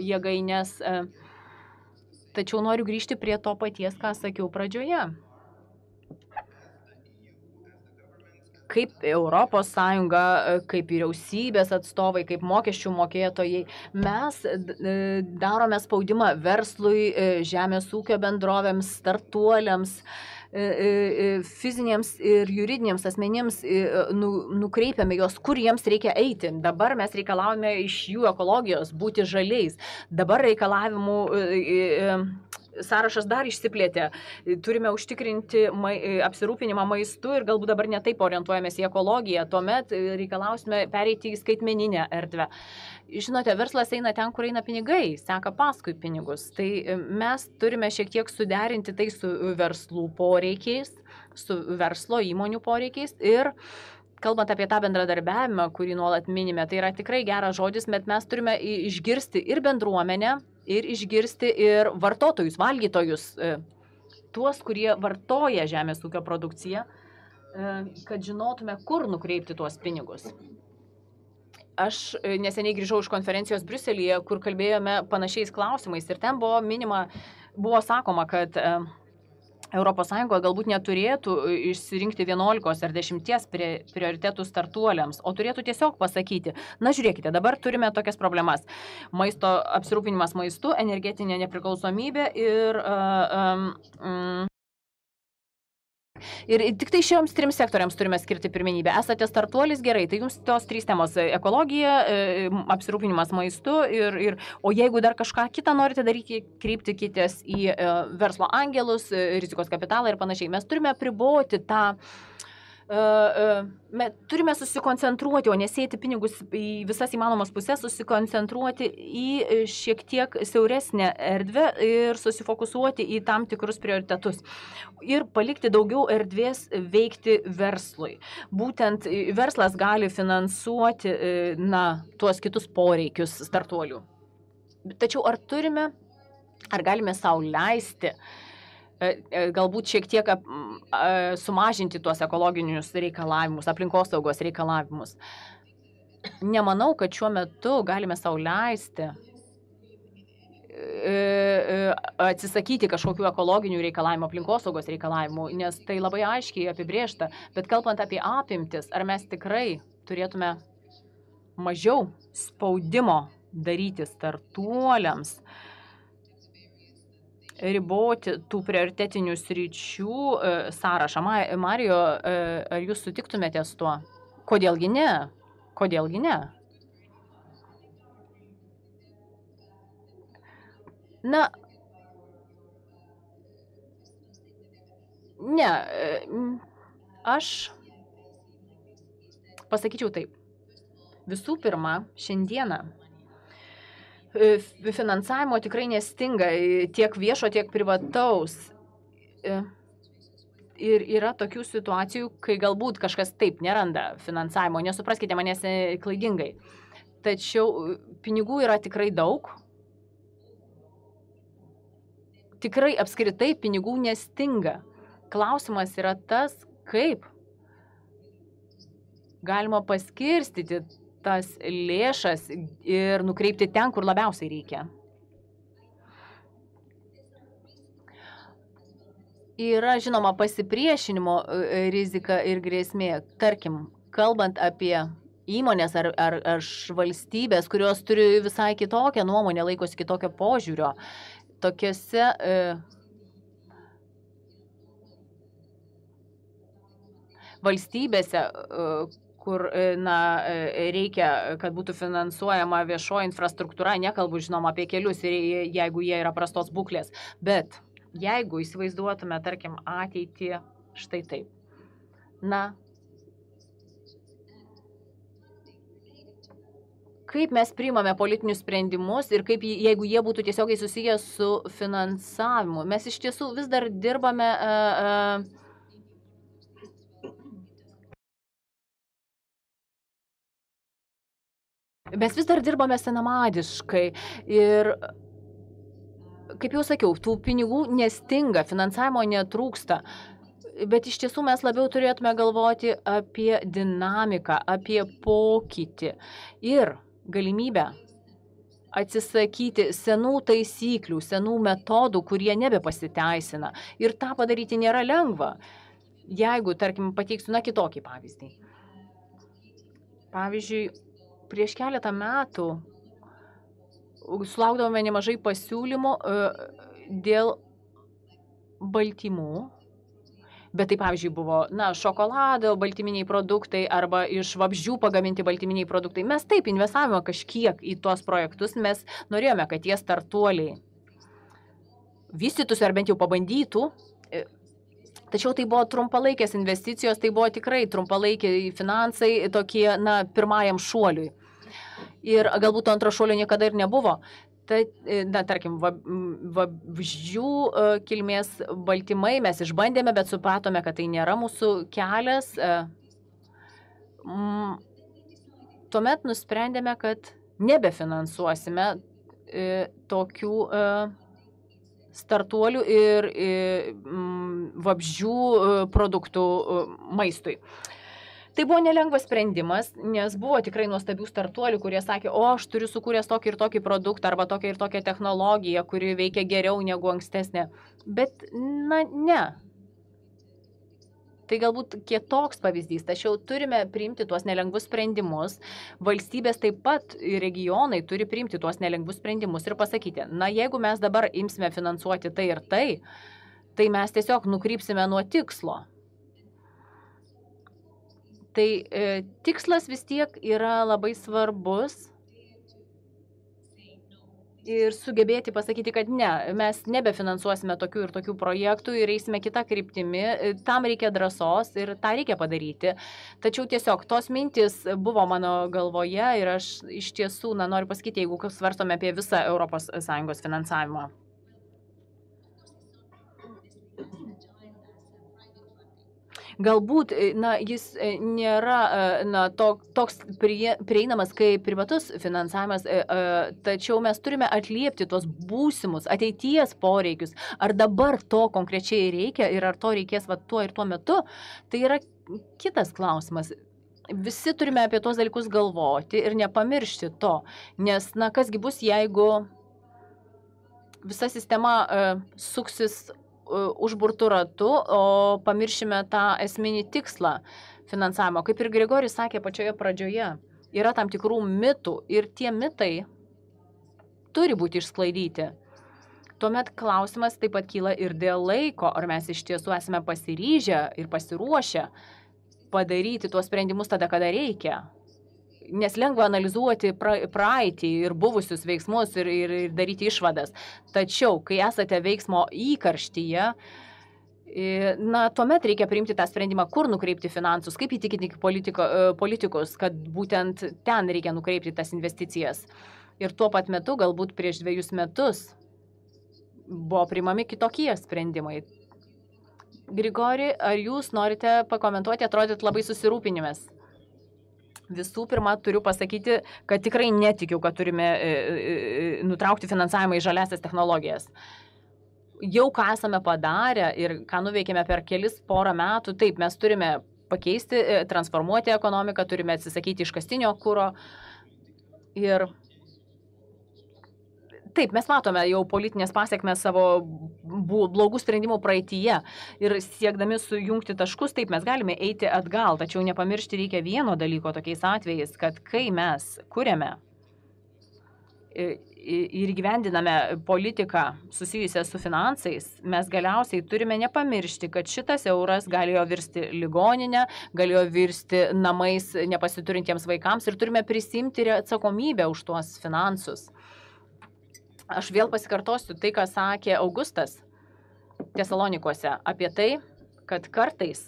jėgaines. Tačiau noriu grįžti prie to paties, ką sakiau pradžioje. kaip Europos Sąjunga, kaip vyriausybės atstovai, kaip mokesčių mokėtojai, mes darome spaudimą verslui, žemės ūkio bendrovėms, startuoliams, fiziniams ir juridiniams asmenims, nukreipiame juos, kur jiems reikia eiti. Dabar mes reikalavome iš jų ekologijos būti žaliais. Dabar reikalavimų sąrašas dar išsiplėtė. Turime užtikrinti apsirūpinimą maistu ir galbūt dabar netaip orientuojamės į ekologiją. Tuomet reikalausime pereiti į skaitmeninę erdvę. Žinote, verslas eina ten, kur eina pinigai, seka paskui pinigus. Tai mes turime šiek tiek suderinti tai su verslų poreikiais, su verslo įmonių poreikiais ir kalbant apie tą bendradarbiavimą, kurį nuolat minime, tai yra tikrai geras žodis, bet mes turime išgirsti ir bendruomenę, ir išgirsti ir vartotojus, valgytojus, tuos, kurie vartoja žemės ūkio produkciją, kad žinotume, kur nukreipti tuos pinigus. Aš neseniai grįžau iš konferencijos Briuselyje, kur kalbėjome panašiais klausimais ir ten buvo sakoma, kad Europos Sąjungoje galbūt neturėtų išsirinkti 11 ar 10 prioritetų startuoliams, o turėtų tiesiog pasakyti, na žiūrėkite, dabar turime tokias problemas. Maisto apsirūpinimas maistu, energetinė nepriklausomybė ir tik tai šiems 3 sektoriams turime skirti pirmenybę. Esate startuolis, gerai, tai jums tos 3 temos - ekologija, apsirūpinimas maistu o jeigu dar kažką kitą norite daryti, kreipkitės į verslo angelus, rizikos kapitalą ir panašiai. Mes turime apriboti tą turime susikoncentruoti, o nesėti pinigus į visas įmanomas pusės, susikoncentruoti į šiek tiek siauresnę erdvę ir susifokusuoti į tam tikrus prioritetus. Ir palikti daugiau erdvės veikti verslui. Būtent verslas gali finansuoti tuos kitus poreikius startuolių. Tačiau ar galime sau leisti galbūt šiek tiek sumažinti tuos ekologinius reikalavimus, aplinkosaugos reikalavimus. Nemanau, kad šiuo metu galime sau leisti atsisakyti kažkokių ekologinių reikalavimų, aplinkosaugos reikalavimų, nes tai labai aiškiai apibrėžta. Bet kalbant apie apimtis, ar mes tikrai turėtume mažiau spaudimo daryti startuoliams, riboti tų prioritetinių sričių sąrašą. Marijo, ar jūs sutiktumėte su tuo? Kodėlgi ne? Kodėlgi ne? Na, ne, aš pasakyčiau taip. Visų pirma, šiandieną finansavimo tikrai nestinga tiek viešo, tiek privataus. Ir yra tokių situacijų, kai galbūt kažkas taip neranda finansavimo. Nesupraskite manęs klaidingai. Tačiau pinigų yra tikrai daug. Tikrai apskritai pinigų nestinga. Klausimas yra tas, kaip galima paskirstyti tas lėšas ir nukreipti ten, kur labiausiai reikia. Yra, žinoma, pasipriešinimo rizika ir grėsmė. Tarkim, kalbant apie įmonės ar valstybės, kurios turi visai kitokią nuomonę, laikosi kitokio požiūrio, tokiose valstybėse, kur reikia, kad būtų finansuojama viešoji infrastruktūra, nekalbu, žinoma, apie kelius, jeigu jie yra prastos būklės. Bet jeigu įsivaizduotume, tarkim, ateitį štai taip. Kaip mes priimame politinius sprendimus ir kaip, jeigu jie būtų tiesiogiai susiję su finansavimu. Mes iš tiesų vis dar dirbame senamadiškai ir, kaip jau sakiau, tų pinigų nestinga, finansavimo netrūksta, bet iš tiesų mes labiau turėtume galvoti apie dinamiką, apie pokytį ir galimybę atsisakyti senų taisyklių, senų metodų, kurie nebepasiteisina. Ir tą padaryti nėra lengva. Jeigu, tarkim, pateiksiu kitokį pavyzdį. Pavyzdžiui, prieš keletą metų sulaukdavome nemažai pasiūlymų dėl baltymų. Bet tai, pavyzdžiui, buvo, šokolado baltyminiai produktai arba iš vabzdžių pagaminti baltyminiai produktai. Mes taip investavome kažkiek į tuos projektus, mes norėjome, kad tie startuoliai vystytųsi ar bent jau pabandytų. Tačiau tai buvo trumpalaikės investicijos, tai buvo tikrai trumpalaikiai finansai tokie, pirmajam šuoliui. Ir galbūt to antro šuolio niekada ir nebuvo. Tai, tarkim, vabzdžių kilmės baltymai mes išbandėme, bet supratome, kad tai nėra mūsų kelias. Tuomet nusprendėme, kad nebefinansuosime tokių startuolių ir vabzdžių produktų maistui. Tai buvo nelengvas sprendimas, nes buvo tikrai nuostabių startuolių, kurie sakė, aš turiu sukūręs tokį ir tokį produktą arba tokią ir tokią technologiją, kuri veikia geriau negu ankstesnė. Bet, ne. Tai galbūt kitoks pavyzdys, tačiau turime priimti tuos nelengvus sprendimus. Valstybės taip pat ir regionai turi priimti tuos nelengvus sprendimus ir pasakyti, jeigu mes dabar imsime finansuoti tai ir tai mes tiesiog nukrypsime nuo tikslo. Tai tikslas vis tiek yra labai svarbus ir sugebėti pasakyti, kad ne, mes nebefinansuosime tokių ir tokių projektų ir eisime kitą kryptimį. Tam reikia drąsos ir tą reikia padaryti. Tačiau tiesiog tos mintis buvo mano galvoje ir aš iš tiesų noriu pasakyti, jeigu svarstome apie visą ES finansavimą. Galbūt jis nėra toks prieinamas kaip privatus finansavimas, tačiau mes turime atliepti tos būsimus ateities poreikius. Ar dabar to konkrečiai reikia ir ar to reikės tuo ir tuo metu, tai yra kitas klausimas. Visi turime apie tos dalykus galvoti ir nepamiršti to, nes kasgi bus, jeigu visa sistema suksis užburtų ratu, o pamiršime tą esminį tikslą finansavimo. Kaip ir Grigoris sakė pačioje pradžioje, yra tam tikrų mitų ir tie mitai turi būti išsklaidyti. Tuomet klausimas taip pat kyla ir dėl laiko, ar mes iš tiesų esame pasiryžę ir pasiruošę padaryti tuos sprendimus tada, kada reikia. Nes lengva analizuoti praeitį ir buvusius veiksmus ir daryti išvadas. Tačiau, kai esate veiksmo įkarštyje, tuomet reikia priimti tą sprendimą, kur nukreipti finansus, kaip įtikinti politikus, kad būtent ten reikia nukreipti tas investicijas. Ir tuo pat metu, galbūt prieš 2 metus, buvo priimami kitokie sprendimai. Grigori, ar jūs norite pakomentuoti, atrodyt labai susirūpinimės? Visų pirma, turiu pasakyti, kad tikrai netikiu, kad turime nutraukti finansavimą į žaliasias technologijas. Jau ką esame padarę ir ką nuveikėme per porą metų, taip, mes turime pakeisti, transformuoti ekonomiką, turime atsisakyti iškastinio kuro ir taip, mes matome jau politinės pasiekmes savo blogų sprendimų praeityje ir siekdami sujungti taškus, taip, mes galime eiti atgal, tačiau nepamiršti reikia vieno dalyko tokiais atvejais, kad kai mes kuriame ir gyvendiname politiką susijusią su finansais, mes galiausiai turime nepamiršti, kad šitas euras galėjo virsti ligoninę, galėjo virsti namais nepasiturintiems vaikams ir turime prisimti atsakomybę už tuos finansus. Aš vėl pasikartosiu tai, ką sakė Augustas Tesalonikuose apie tai, kad kartais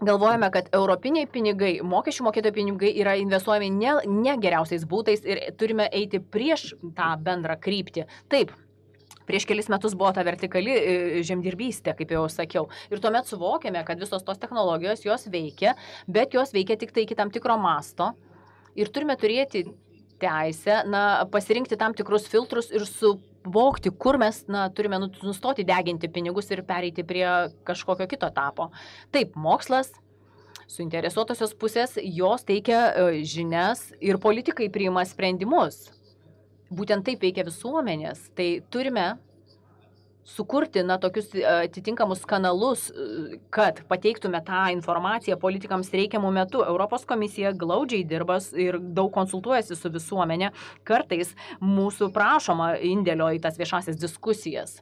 galvojame, kad europiniai pinigai, mokesčių mokėtojų pinigai yra investuojami ne geriausiais būdais ir turime eiti prieš tą bendrą kryptį. Taip, prieš kelis metus buvo ta vertikali žemdirbystė, kaip jau sakiau. Ir tuomet suvokėme, kad visos tos technologijos jos veikia, bet jos veikia tik tai iki tam tikro masto. Ir turime turėti teisę pasirinkti tam tikrus filtrus ir suvokti, kur mes turime nustoti deginti pinigus ir pereiti prie kažkokio kito etapo. Taip, mokslas, suinteresuotosios pusės, jos teikia žinias ir politikai priima sprendimus. Būtent taip veikia visuomenės. Tai turime sukurti tokius atitinkamus kanalus, kad pateiktume tą informaciją politikams reikiamų metu. Europos komisija glaudžiai dirba ir daug konsultuojasi su visuomenė. Kartais mūsų prašoma indėlio į tas viešasias diskusijas.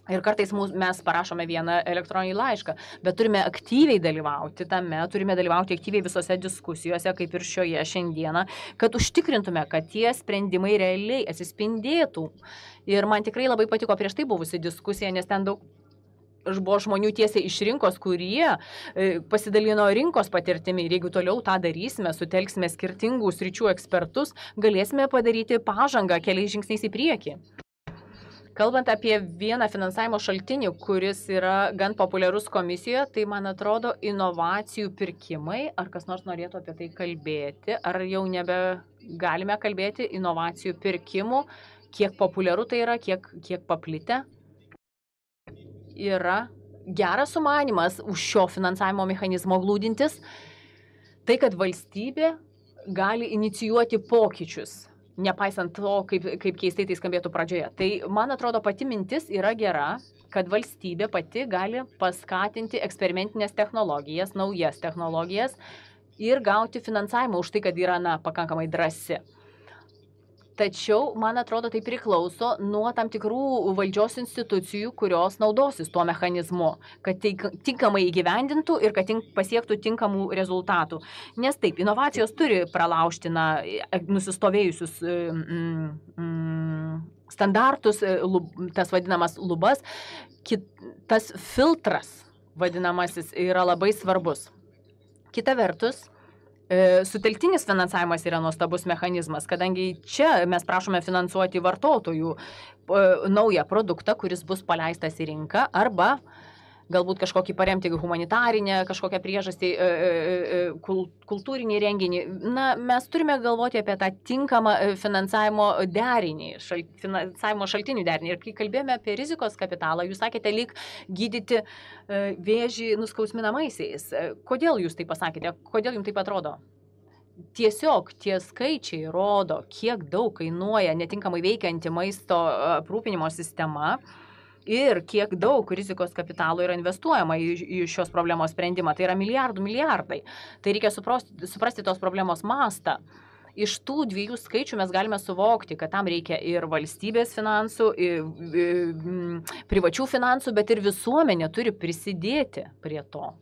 Ir kartais mes parašome vieną elektroninį laišką, bet turime aktyviai dalyvauti tame, turime dalyvauti aktyviai visose diskusijose, kaip ir šioje šiandieną, kad užtikrintume, kad tie sprendimai realiai atsispindėtų. Ir man tikrai labai patiko prieš tai buvusi diskusija, nes ten daug buvo žmonių tiesiai iš rinkos, kurie pasidalino rinkos patirtimi. Ir jeigu toliau tą darysime, sutelksime skirtingų sričių ekspertus, galėsime padaryti pažangą keliais žingsniais į priekį. Kalbant apie vieną finansavimo šaltinį, kuris yra gan populiarus komisijoje, tai man atrodo inovacijų pirkimai. Ar kas nors norėtų apie tai kalbėti? Ar jau nebegalime kalbėti inovacijų pirkimų? Kiek populiaru tai yra, kiek paplitę? Yra geras sumanymas už šio finansavimo mechanizmo glūdintis. Tai, kad valstybė gali inicijuoti pokyčius. Nepaisant to, kaip keistai tai skambėtų pradžioje. Tai, man atrodo, pati mintis yra gera, kad valstybė pati gali paskatinti eksperimentinės technologijas, naujas technologijas ir gauti finansavimą už tai, kad yra pakankamai drąsi. Tačiau, man atrodo, tai priklauso nuo tam tikrų valdžios institucijų, kurios naudosis tuo mechanizmu, kad tai tinkamai įgyvendintų ir kad pasiektų tinkamų rezultatų. Nes taip, inovacijos turi pralaužti nusistovėjusius standartus, tas vadinamas lubas. Tas filtras vadinamasis yra labai svarbus. Kita vertus, sutelktinis finansavimas yra nuostabus mechanizmas, kadangi čia mes prašome finansuoti vartotojų naują produktą, kuris bus paleistas į rinką, arba galbūt kažkokį paremti humanitarinę, kažkokią priežastį, kultūrinį renginį. Mes turime galvoti apie tą tinkamą finansavimo derinį, finansavimo šaltinių derinį. Ir kai kalbėjome apie rizikos kapitalą, jūs sakėte, lyg gydyti vėžį nuskausminamaisiais. Kodėl jūs tai pasakėte? Kodėl jums taip atrodo? Tiesiog tie skaičiai rodo, kiek daug kainuoja netinkamai veikianti maisto aprūpinimo sistema, ir kiek daug rizikos kapitalo yra investuojama į šios problemos sprendimą. Tai yra milijardai. Tai reikia suprasti tos problemos mastą. Iš tų dviejų skaičių mes galime suvokti, kad tam reikia ir valstybės finansų, ir privačių finansų, bet ir visuomenė turi prisidėti prie to.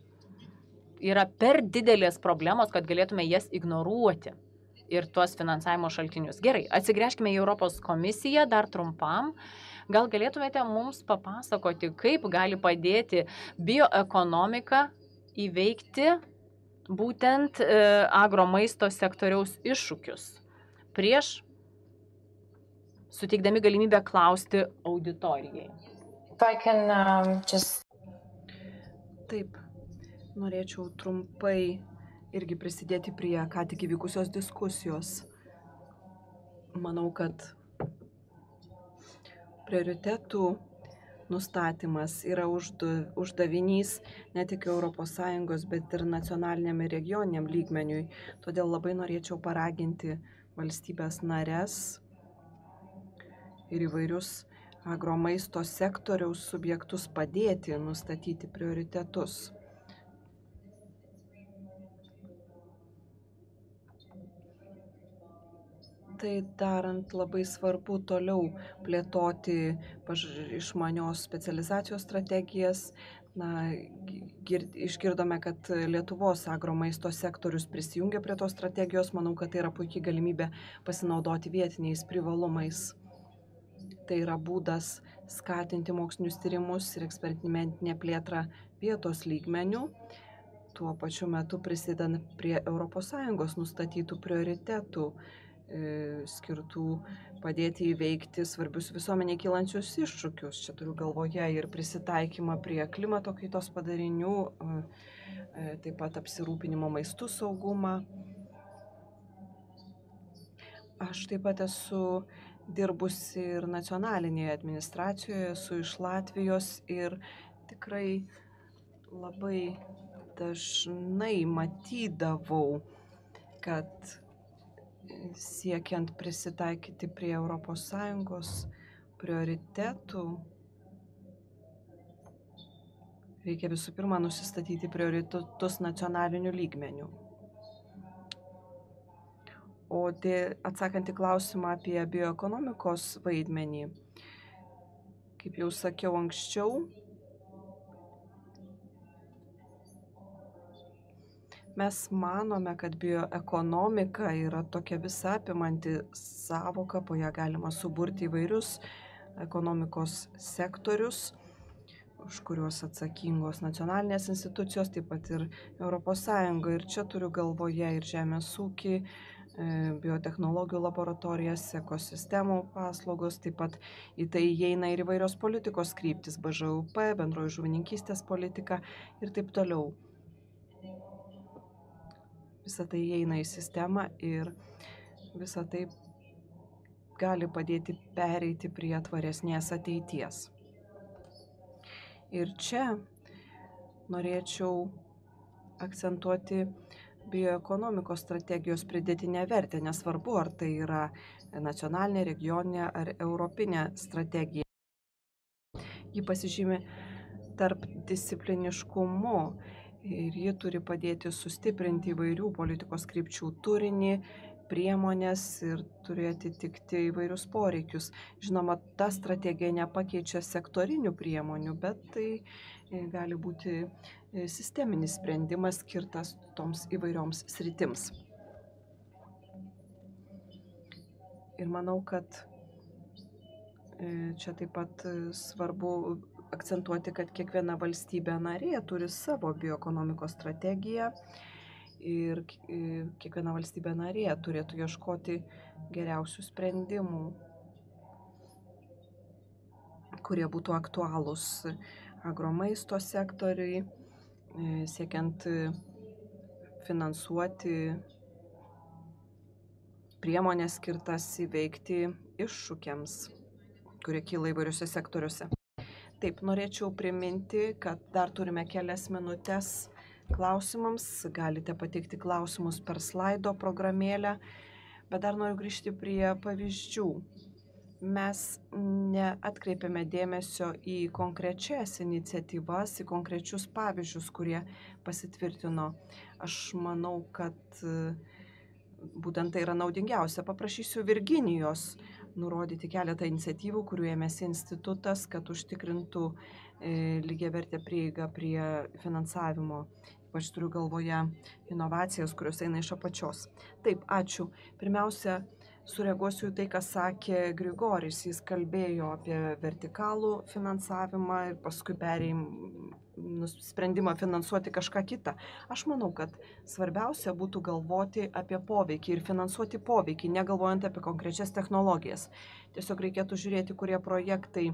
Yra per didelės problemos, kad galėtume jas ignoruoti ir tuos finansavimo šaltinius. Gerai, atsigręžkime į Europos komisiją dar trumpam. Gal galėtumėte mums papasakoti, kaip gali padėti bioekonomika įveikti būtent agromaisto sektoriaus iššūkius, prieš suteikdami galimybę klausti auditorijai. Taip, norėčiau trumpai irgi prisidėti prie ką tik įvykusios diskusijos. Manau, kad prioritetų nustatymas yra uždavinys ne tik ES, bet ir nacionaliniam ir regioniniam lygmeniui. Todėl labai norėčiau paraginti valstybės nares ir įvairius agromaisto sektoriaus subjektus padėti nustatyti prioritetus. Tai darant labai svarbu toliau plėtoti išmanios specializacijos strategijas. Išgirdome, kad Lietuvos agromaisto sektorius prisijungia prie tos strategijos. Manau, kad tai yra puikiai galimybė pasinaudoti vietiniais privalumais. Tai yra būdas skatinti mokslinius tyrimus ir eksperimentinę plėtrą vietos lygmenių, tuo pačiu metu prisidedant prie ES nustatytų prioritetų skirtų padėti įveikti svarbius visuomeniai kylančius iššūkius. Čia turiu galvoje ir prisitaikymą prie klimato kaitos padarinių, taip pat apsirūpinimo maistų saugumą. Aš taip pat esu dirbusi ir nacionalinėje administracijoje, esu iš Latvijos ir tikrai labai dažnai matydavau, kad siekiant prisitaikyti prie ES prioritetų, reikia visų pirma nusistatyti prioritetus nacionaliniu lygmeniu. O atsakant į klausimą apie bioekonomikos vaidmenį, kaip jau sakiau anksčiau, mes manome, kad bioekonomika yra tokia visa apimanti sąvoka, po ją galima suburti įvairius ekonomikos sektorius, už kuriuos atsakingos nacionalinės institucijos, taip pat ir ES. Ir čia turiu galvoje ir žemės ūkį, biotechnologijų laboratorijas, ekosistemų paslaugos, taip pat į tai įeina ir įvairios politikos kryptis, BŽUP, bendroji žuvininkystės politika ir taip toliau. Visa tai įeina į sistemą ir visa tai gali padėti pereiti prie tvaresnės ateities. Ir čia norėčiau akcentuoti bioekonomikos strategijos pridėtinę vertę, nesvarbu, ar tai yra nacionalinė, regioninė ar europinė strategija. Ji pasižymi tarpdiscipliniškumu ir ji turi padėti sustiprinti įvairių politikos krypčių turinį, priemonės ir turi atitikti įvairius poreikius. Žinoma, ta strategija nepakeičia sektorinių priemonių, bet tai gali būti sisteminis sprendimas skirtas toms įvairioms sritims. Ir manau, kad čia taip pat svarbu akcentuoti, kad kiekviena valstybė narė turi savo bioekonomikos strategiją ir kiekviena valstybė narė turėtų ieškoti geriausių sprendimų, kurie būtų aktualūs agromaisto sektoriui, siekiant finansuoti priemonės skirtas įveikti iššūkiams, kurie kyla įvairiuose sektoriuose. Taip, norėčiau priminti, kad dar turime kelias minutės klausimams, galite pateikti klausimus per slaido programėlę, bet dar noriu grįžti prie pavyzdžių. Mes neatkreipiame dėmesio į konkrečias iniciatyvas, į konkrečius pavyzdžius, kurie pasitvirtino. Aš manau, kad būtent tai yra naudingiausia. Paprašysiu Virginijos nurodyti keletą iniciatyvų, kurių ėmėsi institutas, kad užtikrintų lygiavertę prieigą prie finansavimo. Aš turiu galvoje inovacijas, kurios eina iš apačios. Taip, ačiū. Pirmiausia, sureaguosiu į tai, ką sakė Grigoris. Jis kalbėjo apie vertikalų finansavimą ir paskui sprendimą finansuoti kažką kitą. Aš manau, kad svarbiausia būtų galvoti apie poveikį ir finansuoti poveikį, negalvojant apie konkrečias technologijas. Tiesiog reikėtų žiūrėti, kurie projektai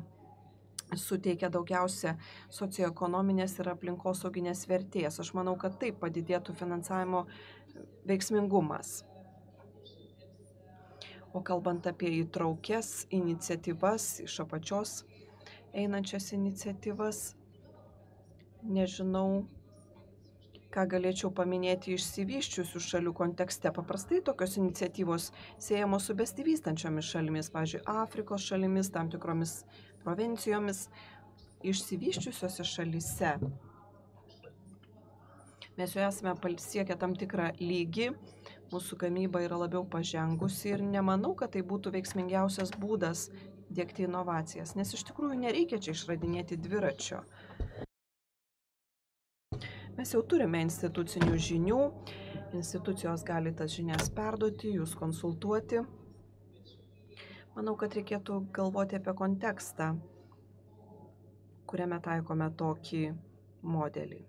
suteikia daugiausia socioekonominės ir aplinkosauginės vertės. Aš manau, kad taip padidėtų finansavimo veiksmingumas. O kalbant apie įtraukias iniciatyvas, iš apačios einančias iniciatyvas, nežinau, ką galėčiau paminėti išsivysčiusių šalių kontekste. Paprastai tokios iniciatyvos siejamos su besivystančiomis šalimis, pavyzdžiui, Afrikos šalimis, tam tikromis provincijomis. Išsivysčiusiose šalyse mes jau esame pasiekę tam tikrą lygį, mūsų gamyba yra labiau pažengusi ir nemanau, kad tai būtų veiksmingiausias būdas diegti inovacijas, nes iš tikrųjų nereikia čia išradinėti dviračio. Mes jau turime institucinių žinių, institucijos gali tas žinias perduoti, jūs konsultuoti. Manau, kad reikėtų galvoti apie kontekstą, kuriame taikome tokį modelį.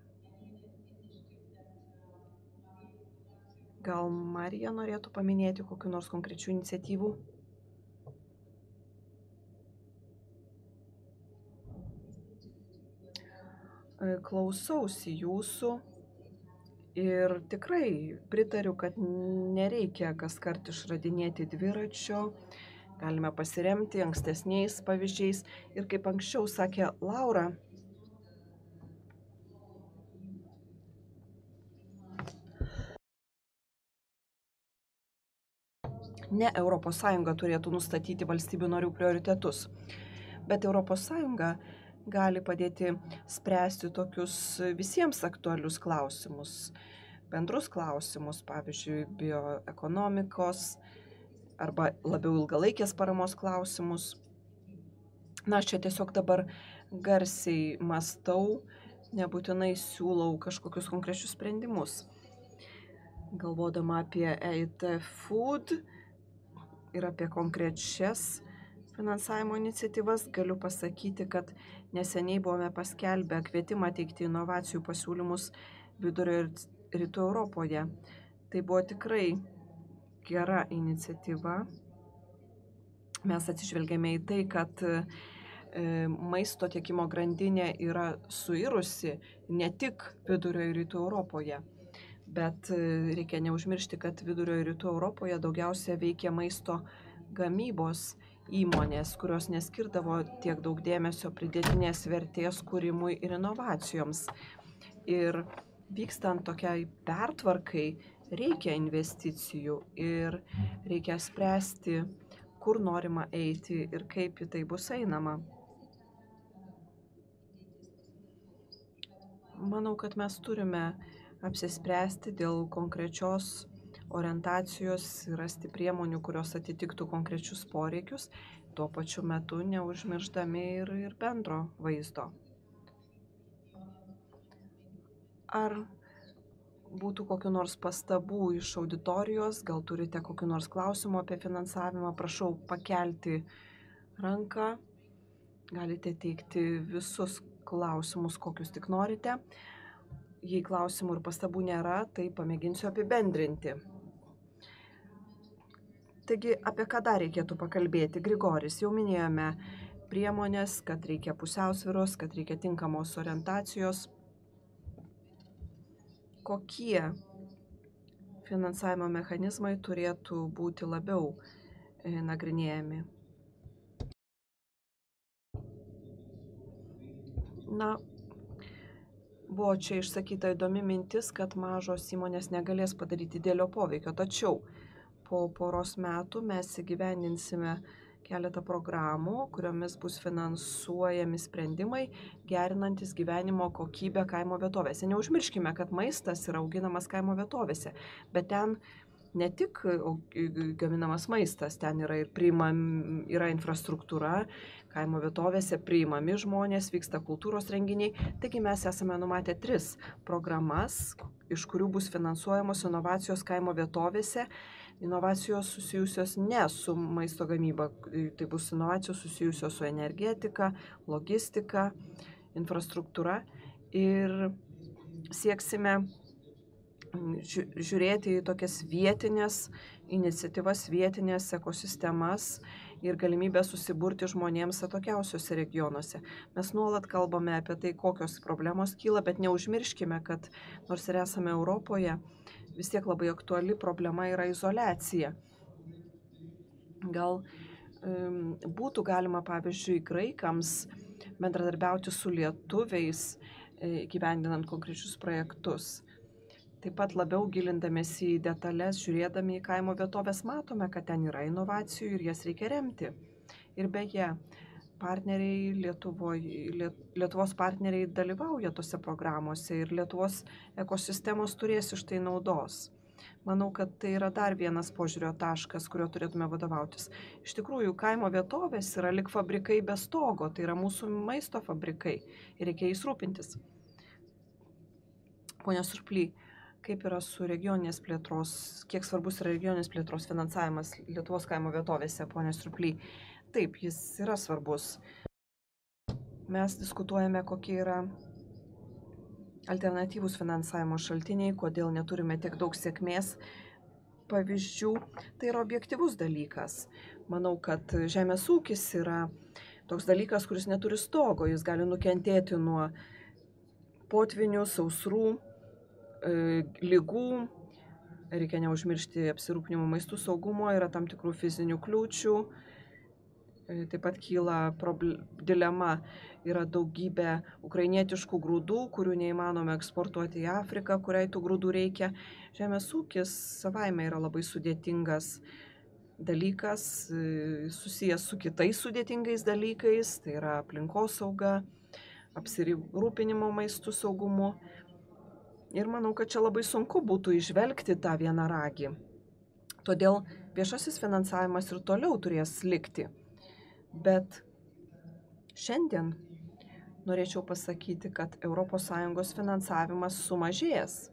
Gal Marija norėtų paminėti kokių nors konkrečių iniciatyvų? Klausausi jūsų ir tikrai pritariu, kad nereikia kaskart išradinėti dviračio, galime pasiremti ankstesniais pavyzdžiais ir kaip anksčiau sakė Laura, ne ES turėtų nustatyti valstybių narių prioritetus, bet ES gali padėti spręsti tokius visiems aktualius klausimus, bendrus klausimus, pavyzdžiui, bioekonomikos arba labiau ilgalaikės paramos klausimus. Na, aš čia tiesiog dabar garsiai mąstau, nebūtinai siūlau kažkokius konkrečius sprendimus. Galvodama apie EIT Food ir apie konkrečias finansavimo iniciatyvas, galiu pasakyti, kad neseniai buvome paskelbę kvietimą teikti inovacijų pasiūlymus Vidurio ir Rytų Europoje. Tai buvo tikrai gera iniciatyva. Mes atsižvelgėme į tai, kad maisto tiekimo grandinė yra suirusi ne tik Vidurio ir Rytų Europoje, bet reikia neužmiršti, kad Vidurio ir Rytų Europoje daugiausia veikia maisto gamybos įmonės, kurios neskirdavo tiek daug dėmesio pridėtinės vertės kūrimui ir inovacijoms. Ir vykstant tokiai pertvarkai reikia investicijų ir reikia spręsti, kur norima eiti ir kaip į tai bus einama. Manau, kad mes turime apsispręsti dėl konkrečios orientacijos ir rasti priemonių, kurios atitiktų konkrečius poreikius, tuo pačiu metu neužmiršdami ir bendro vaizdo. Ar būtų kokiu nors pastabų iš auditorijos, gal turite kokiu nors klausimu apie finansavimą, prašau pakelti ranką, galite teikti visus klausimus, kokius tik norite. Jei klausimų ir pastabų nėra, tai pamėginsiu apibendrinti. Taigi, apie ką dar reikėtų pakalbėti? Grigoris, jau minėjome priemonės, kad reikia pusiausvyros, kad reikia tinkamos orientacijos. Kokie finansavimo mechanizmai turėtų būti labiau nagrinėjami? Na, buvo čia išsakyta įdomi mintis, kad mažos įmonės negalės padaryti didelio poveikio, tačiau po poros metų mes įgyvendinsime keletą programų, kuriomis bus finansuojami sprendimai, gerinantis gyvenimo kokybę kaimo vietovėse. Neužmirškime, kad maistas yra auginamas kaimo vietovėse, bet ten ne tik gaminamas maistas, ten yra ir yra infrastruktūra, kaimo vietovėse priimami žmonės, vyksta kultūros renginiai. Taigi mes esame numatę 3 programas, iš kurių bus finansuojamos inovacijos kaimo vietovėse. Inovacijos susijusios ne su maisto gamyba, tai bus inovacijos susijusios su energetika, logistika, infrastruktūra ir sieksime žiūrėti į tokias vietinės iniciatyvas, vietinės ekosistemas ir galimybę susiburti žmonėms atokiausiuose regionuose. Mes nuolat kalbame apie tai, kokios problemos kyla, bet neužmirškime, kad nors ir esame Europoje, vis tiek labai aktuali problema yra izoliacija. Gal būtų galima, pavyzdžiui, graikams bendradarbiauti su lietuviais, gyvendinant konkrečius projektus. Taip pat labiau gilindamėsi į detalės, žiūrėdami į kaimo vietovės, matome, kad ten yra inovacijų ir jas reikia remti. Ir beje, Lietuvos partneriai dalyvauja tose programuose ir Lietuvos ekosistemos turės iš tai naudos. Manau, kad tai yra dar vienas požiūrio taškas, kurio turėtume vadovautis. Iš tikrųjų, kaimo vietovės yra lik fabrikai be stogo, tai yra mūsų maisto fabrikai ir reikia jais rūpintis. Pone Surply, kaip yra su regioninės plėtros, kiek svarbus yra regioninės plėtros finansavimas Lietuvos kaimo vietovėse, pone Surply? Taip, jis yra svarbus. Mes diskutuojame, kokie yra alternatyvūs finansavimo šaltiniai, kodėl neturime tiek daug sėkmės pavyzdžių. Tai yra objektyvus dalykas. Manau, kad žemės ūkis yra toks dalykas, kuris neturi stogo. Jis gali nukentėti nuo potvinių, sausrų, ligų. Reikia neužmiršti apsirūpinimo maistų saugumo, yra tam tikrų fizinių kliūčių. Taip pat kyla dilema, yra daugybė ukrainietiškų grūdų, kurių neįmanoma eksportuoti į Afriką, kuriai tų grūdų reikia. Žemės ūkis savaime yra labai sudėtingas dalykas, susijęs su kitais sudėtingais dalykais, tai yra aplinkosauga, apsirūpinimo maistų saugumu. Ir manau, kad čia labai sunku būtų įžvelgti tą vienaragį. Todėl viešasis finansavimas ir toliau turės likti. Bet šiandien norėčiau pasakyti, kad ES finansavimas sumažės.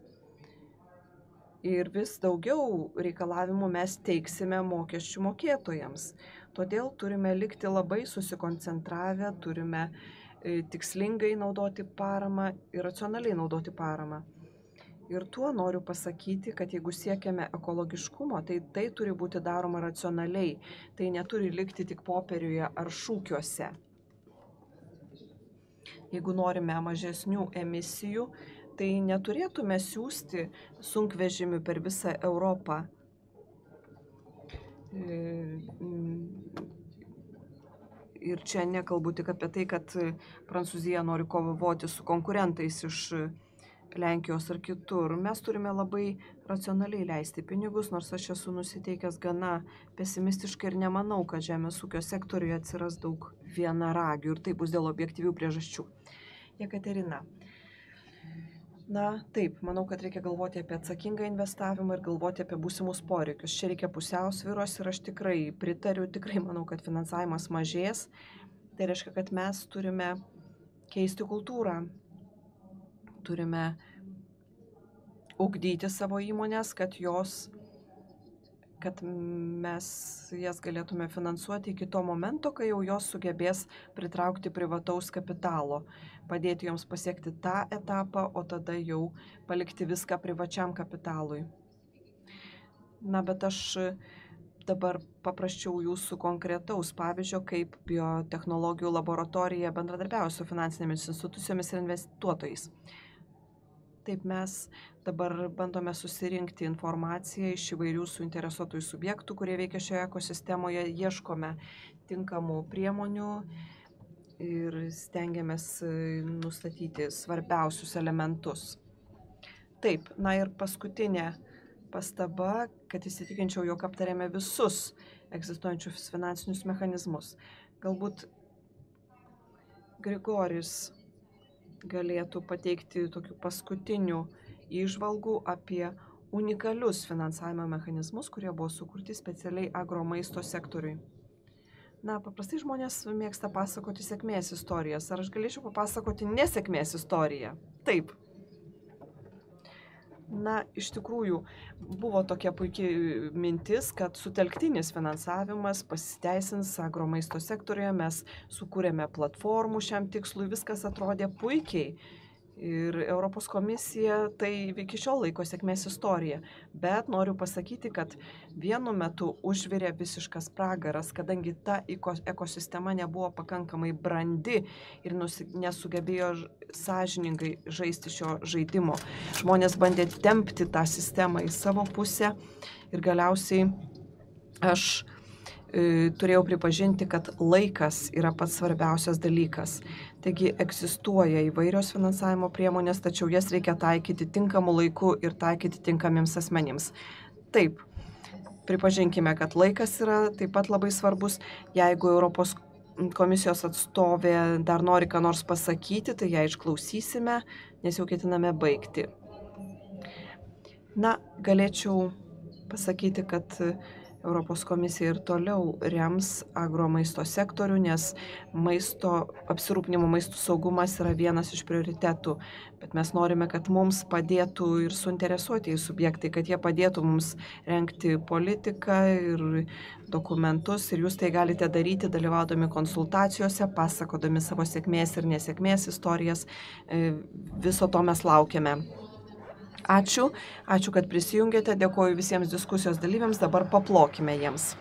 Ir vis daugiau reikalavimų mes teiksime mokesčių mokėtojams. Todėl turime likti labai susikoncentravę, turime tikslingai naudoti paramą ir racionaliai naudoti paramą. Ir tuo noriu pasakyti, kad jeigu siekiame ekologiškumo, tai turi būti daroma racionaliai. Tai neturi likti tik popieriuje ar šūkiuose. Jeigu norime mažesnių emisijų, tai neturėtume siųsti sunkvežimių per visą Europą. Ir čia nekalbu tik apie tai, kad Prancūzija nori kovoti su konkurentais iš Lenkijos ar kitur. Mes turime labai racionaliai leisti pinigus, nors aš esu nusiteikęs gana pesimistiškai ir nemanau, kad žemės ūkio sektoriuje atsiras daug vienaragių ir tai bus dėl objektyvių priežasčių. Jekaterina. Na, taip, manau, kad reikia galvoti apie atsakingą investavimą ir galvoti apie būsimus poreikius. Čia reikia pusiausvyros ir aš tikrai pritariu, tikrai manau, kad finansavimas mažės. Tai reiškia, kad mes turime keisti kultūrą. Turime ugdyti savo įmonės, kad mes jas galėtume finansuoti iki to momento, kai jau jos sugebės pritraukti privataus kapitalo, padėti joms pasiekti tą etapą, o tada jau palikti viską privačiam kapitalui. Na, bet aš dabar papraščiau jūsų konkretaus pavyzdžio, kaip biotechnologijų laboratorija bendradarbiauja su finansinėmis institucijomis ir investuotojais. Taip, mes dabar bandome susirinkti informaciją iš įvairių suinteresuotųjų subjektų, kurie veikia šioje ekosistemoje, ieškome tinkamų priemonių ir stengiamės nustatyti svarbiausius elementus. Taip, na ir paskutinė pastaba, kad įsitikinčiau, jog aptarėme visus egzistuojančius finansinius mechanizmus. Galbūt Grigoris galėtų pateikti tokių paskutinių įžvalgų apie unikalius finansavimo mechanizmus, kurie buvo sukurti specialiai agromaisto sektoriui. Na, paprastai žmonės mėgsta pasakoti sėkmės istorijas. Ar aš galėčiau papasakoti nesėkmės istoriją? Taip. Na, iš tikrųjų, buvo tokia puikiai mintis, kad sutelktinis finansavimas pasiteisins agromaisto sektoriuje, mes sukūrėme platformų šiam tikslui, viskas atrodė puikiai. Ir Europos komisija tai iki šiol laiko sėkmės istorija. Bet noriu pasakyti, kad vienu metu užvirė visiškas pragaras, kadangi ta ekosistema nebuvo pakankamai brandi ir nesugebėjo sąžiningai žaisti šio žaidimo. Žmonės bandė tempti tą sistemą į savo pusę ir galiausiai aš turėjau pripažinti, kad laikas yra pats svarbiausias dalykas. Taigi egzistuoja įvairios finansavimo priemonės, tačiau jas reikia taikyti tinkamu laiku ir taikyti tinkamiems asmenims. Taip, pripažinkime, kad laikas yra taip pat labai svarbus. Jeigu Europos komisijos atstovė dar nori ką nors pasakyti, tai ją išklausysime, nes jau ketiname baigti. Na, galėčiau pasakyti, kad Europos komisija ir toliau rems agromaisto sektorių, nes apsirūpinimo maistų saugumas yra vienas iš prioritetų. Bet mes norime, kad mums padėtų ir suinteresuotieji subjektai, kad jie padėtų mums rengti politiką ir dokumentus. Ir jūs tai galite daryti, dalyvaudami konsultacijose, pasakodami savo sėkmės ir nesėkmės istorijas. Viso to mes laukiame. Ačiū, kad prisijungėte, dėkoju visiems diskusijos dalyviams, dabar paplokime jiems.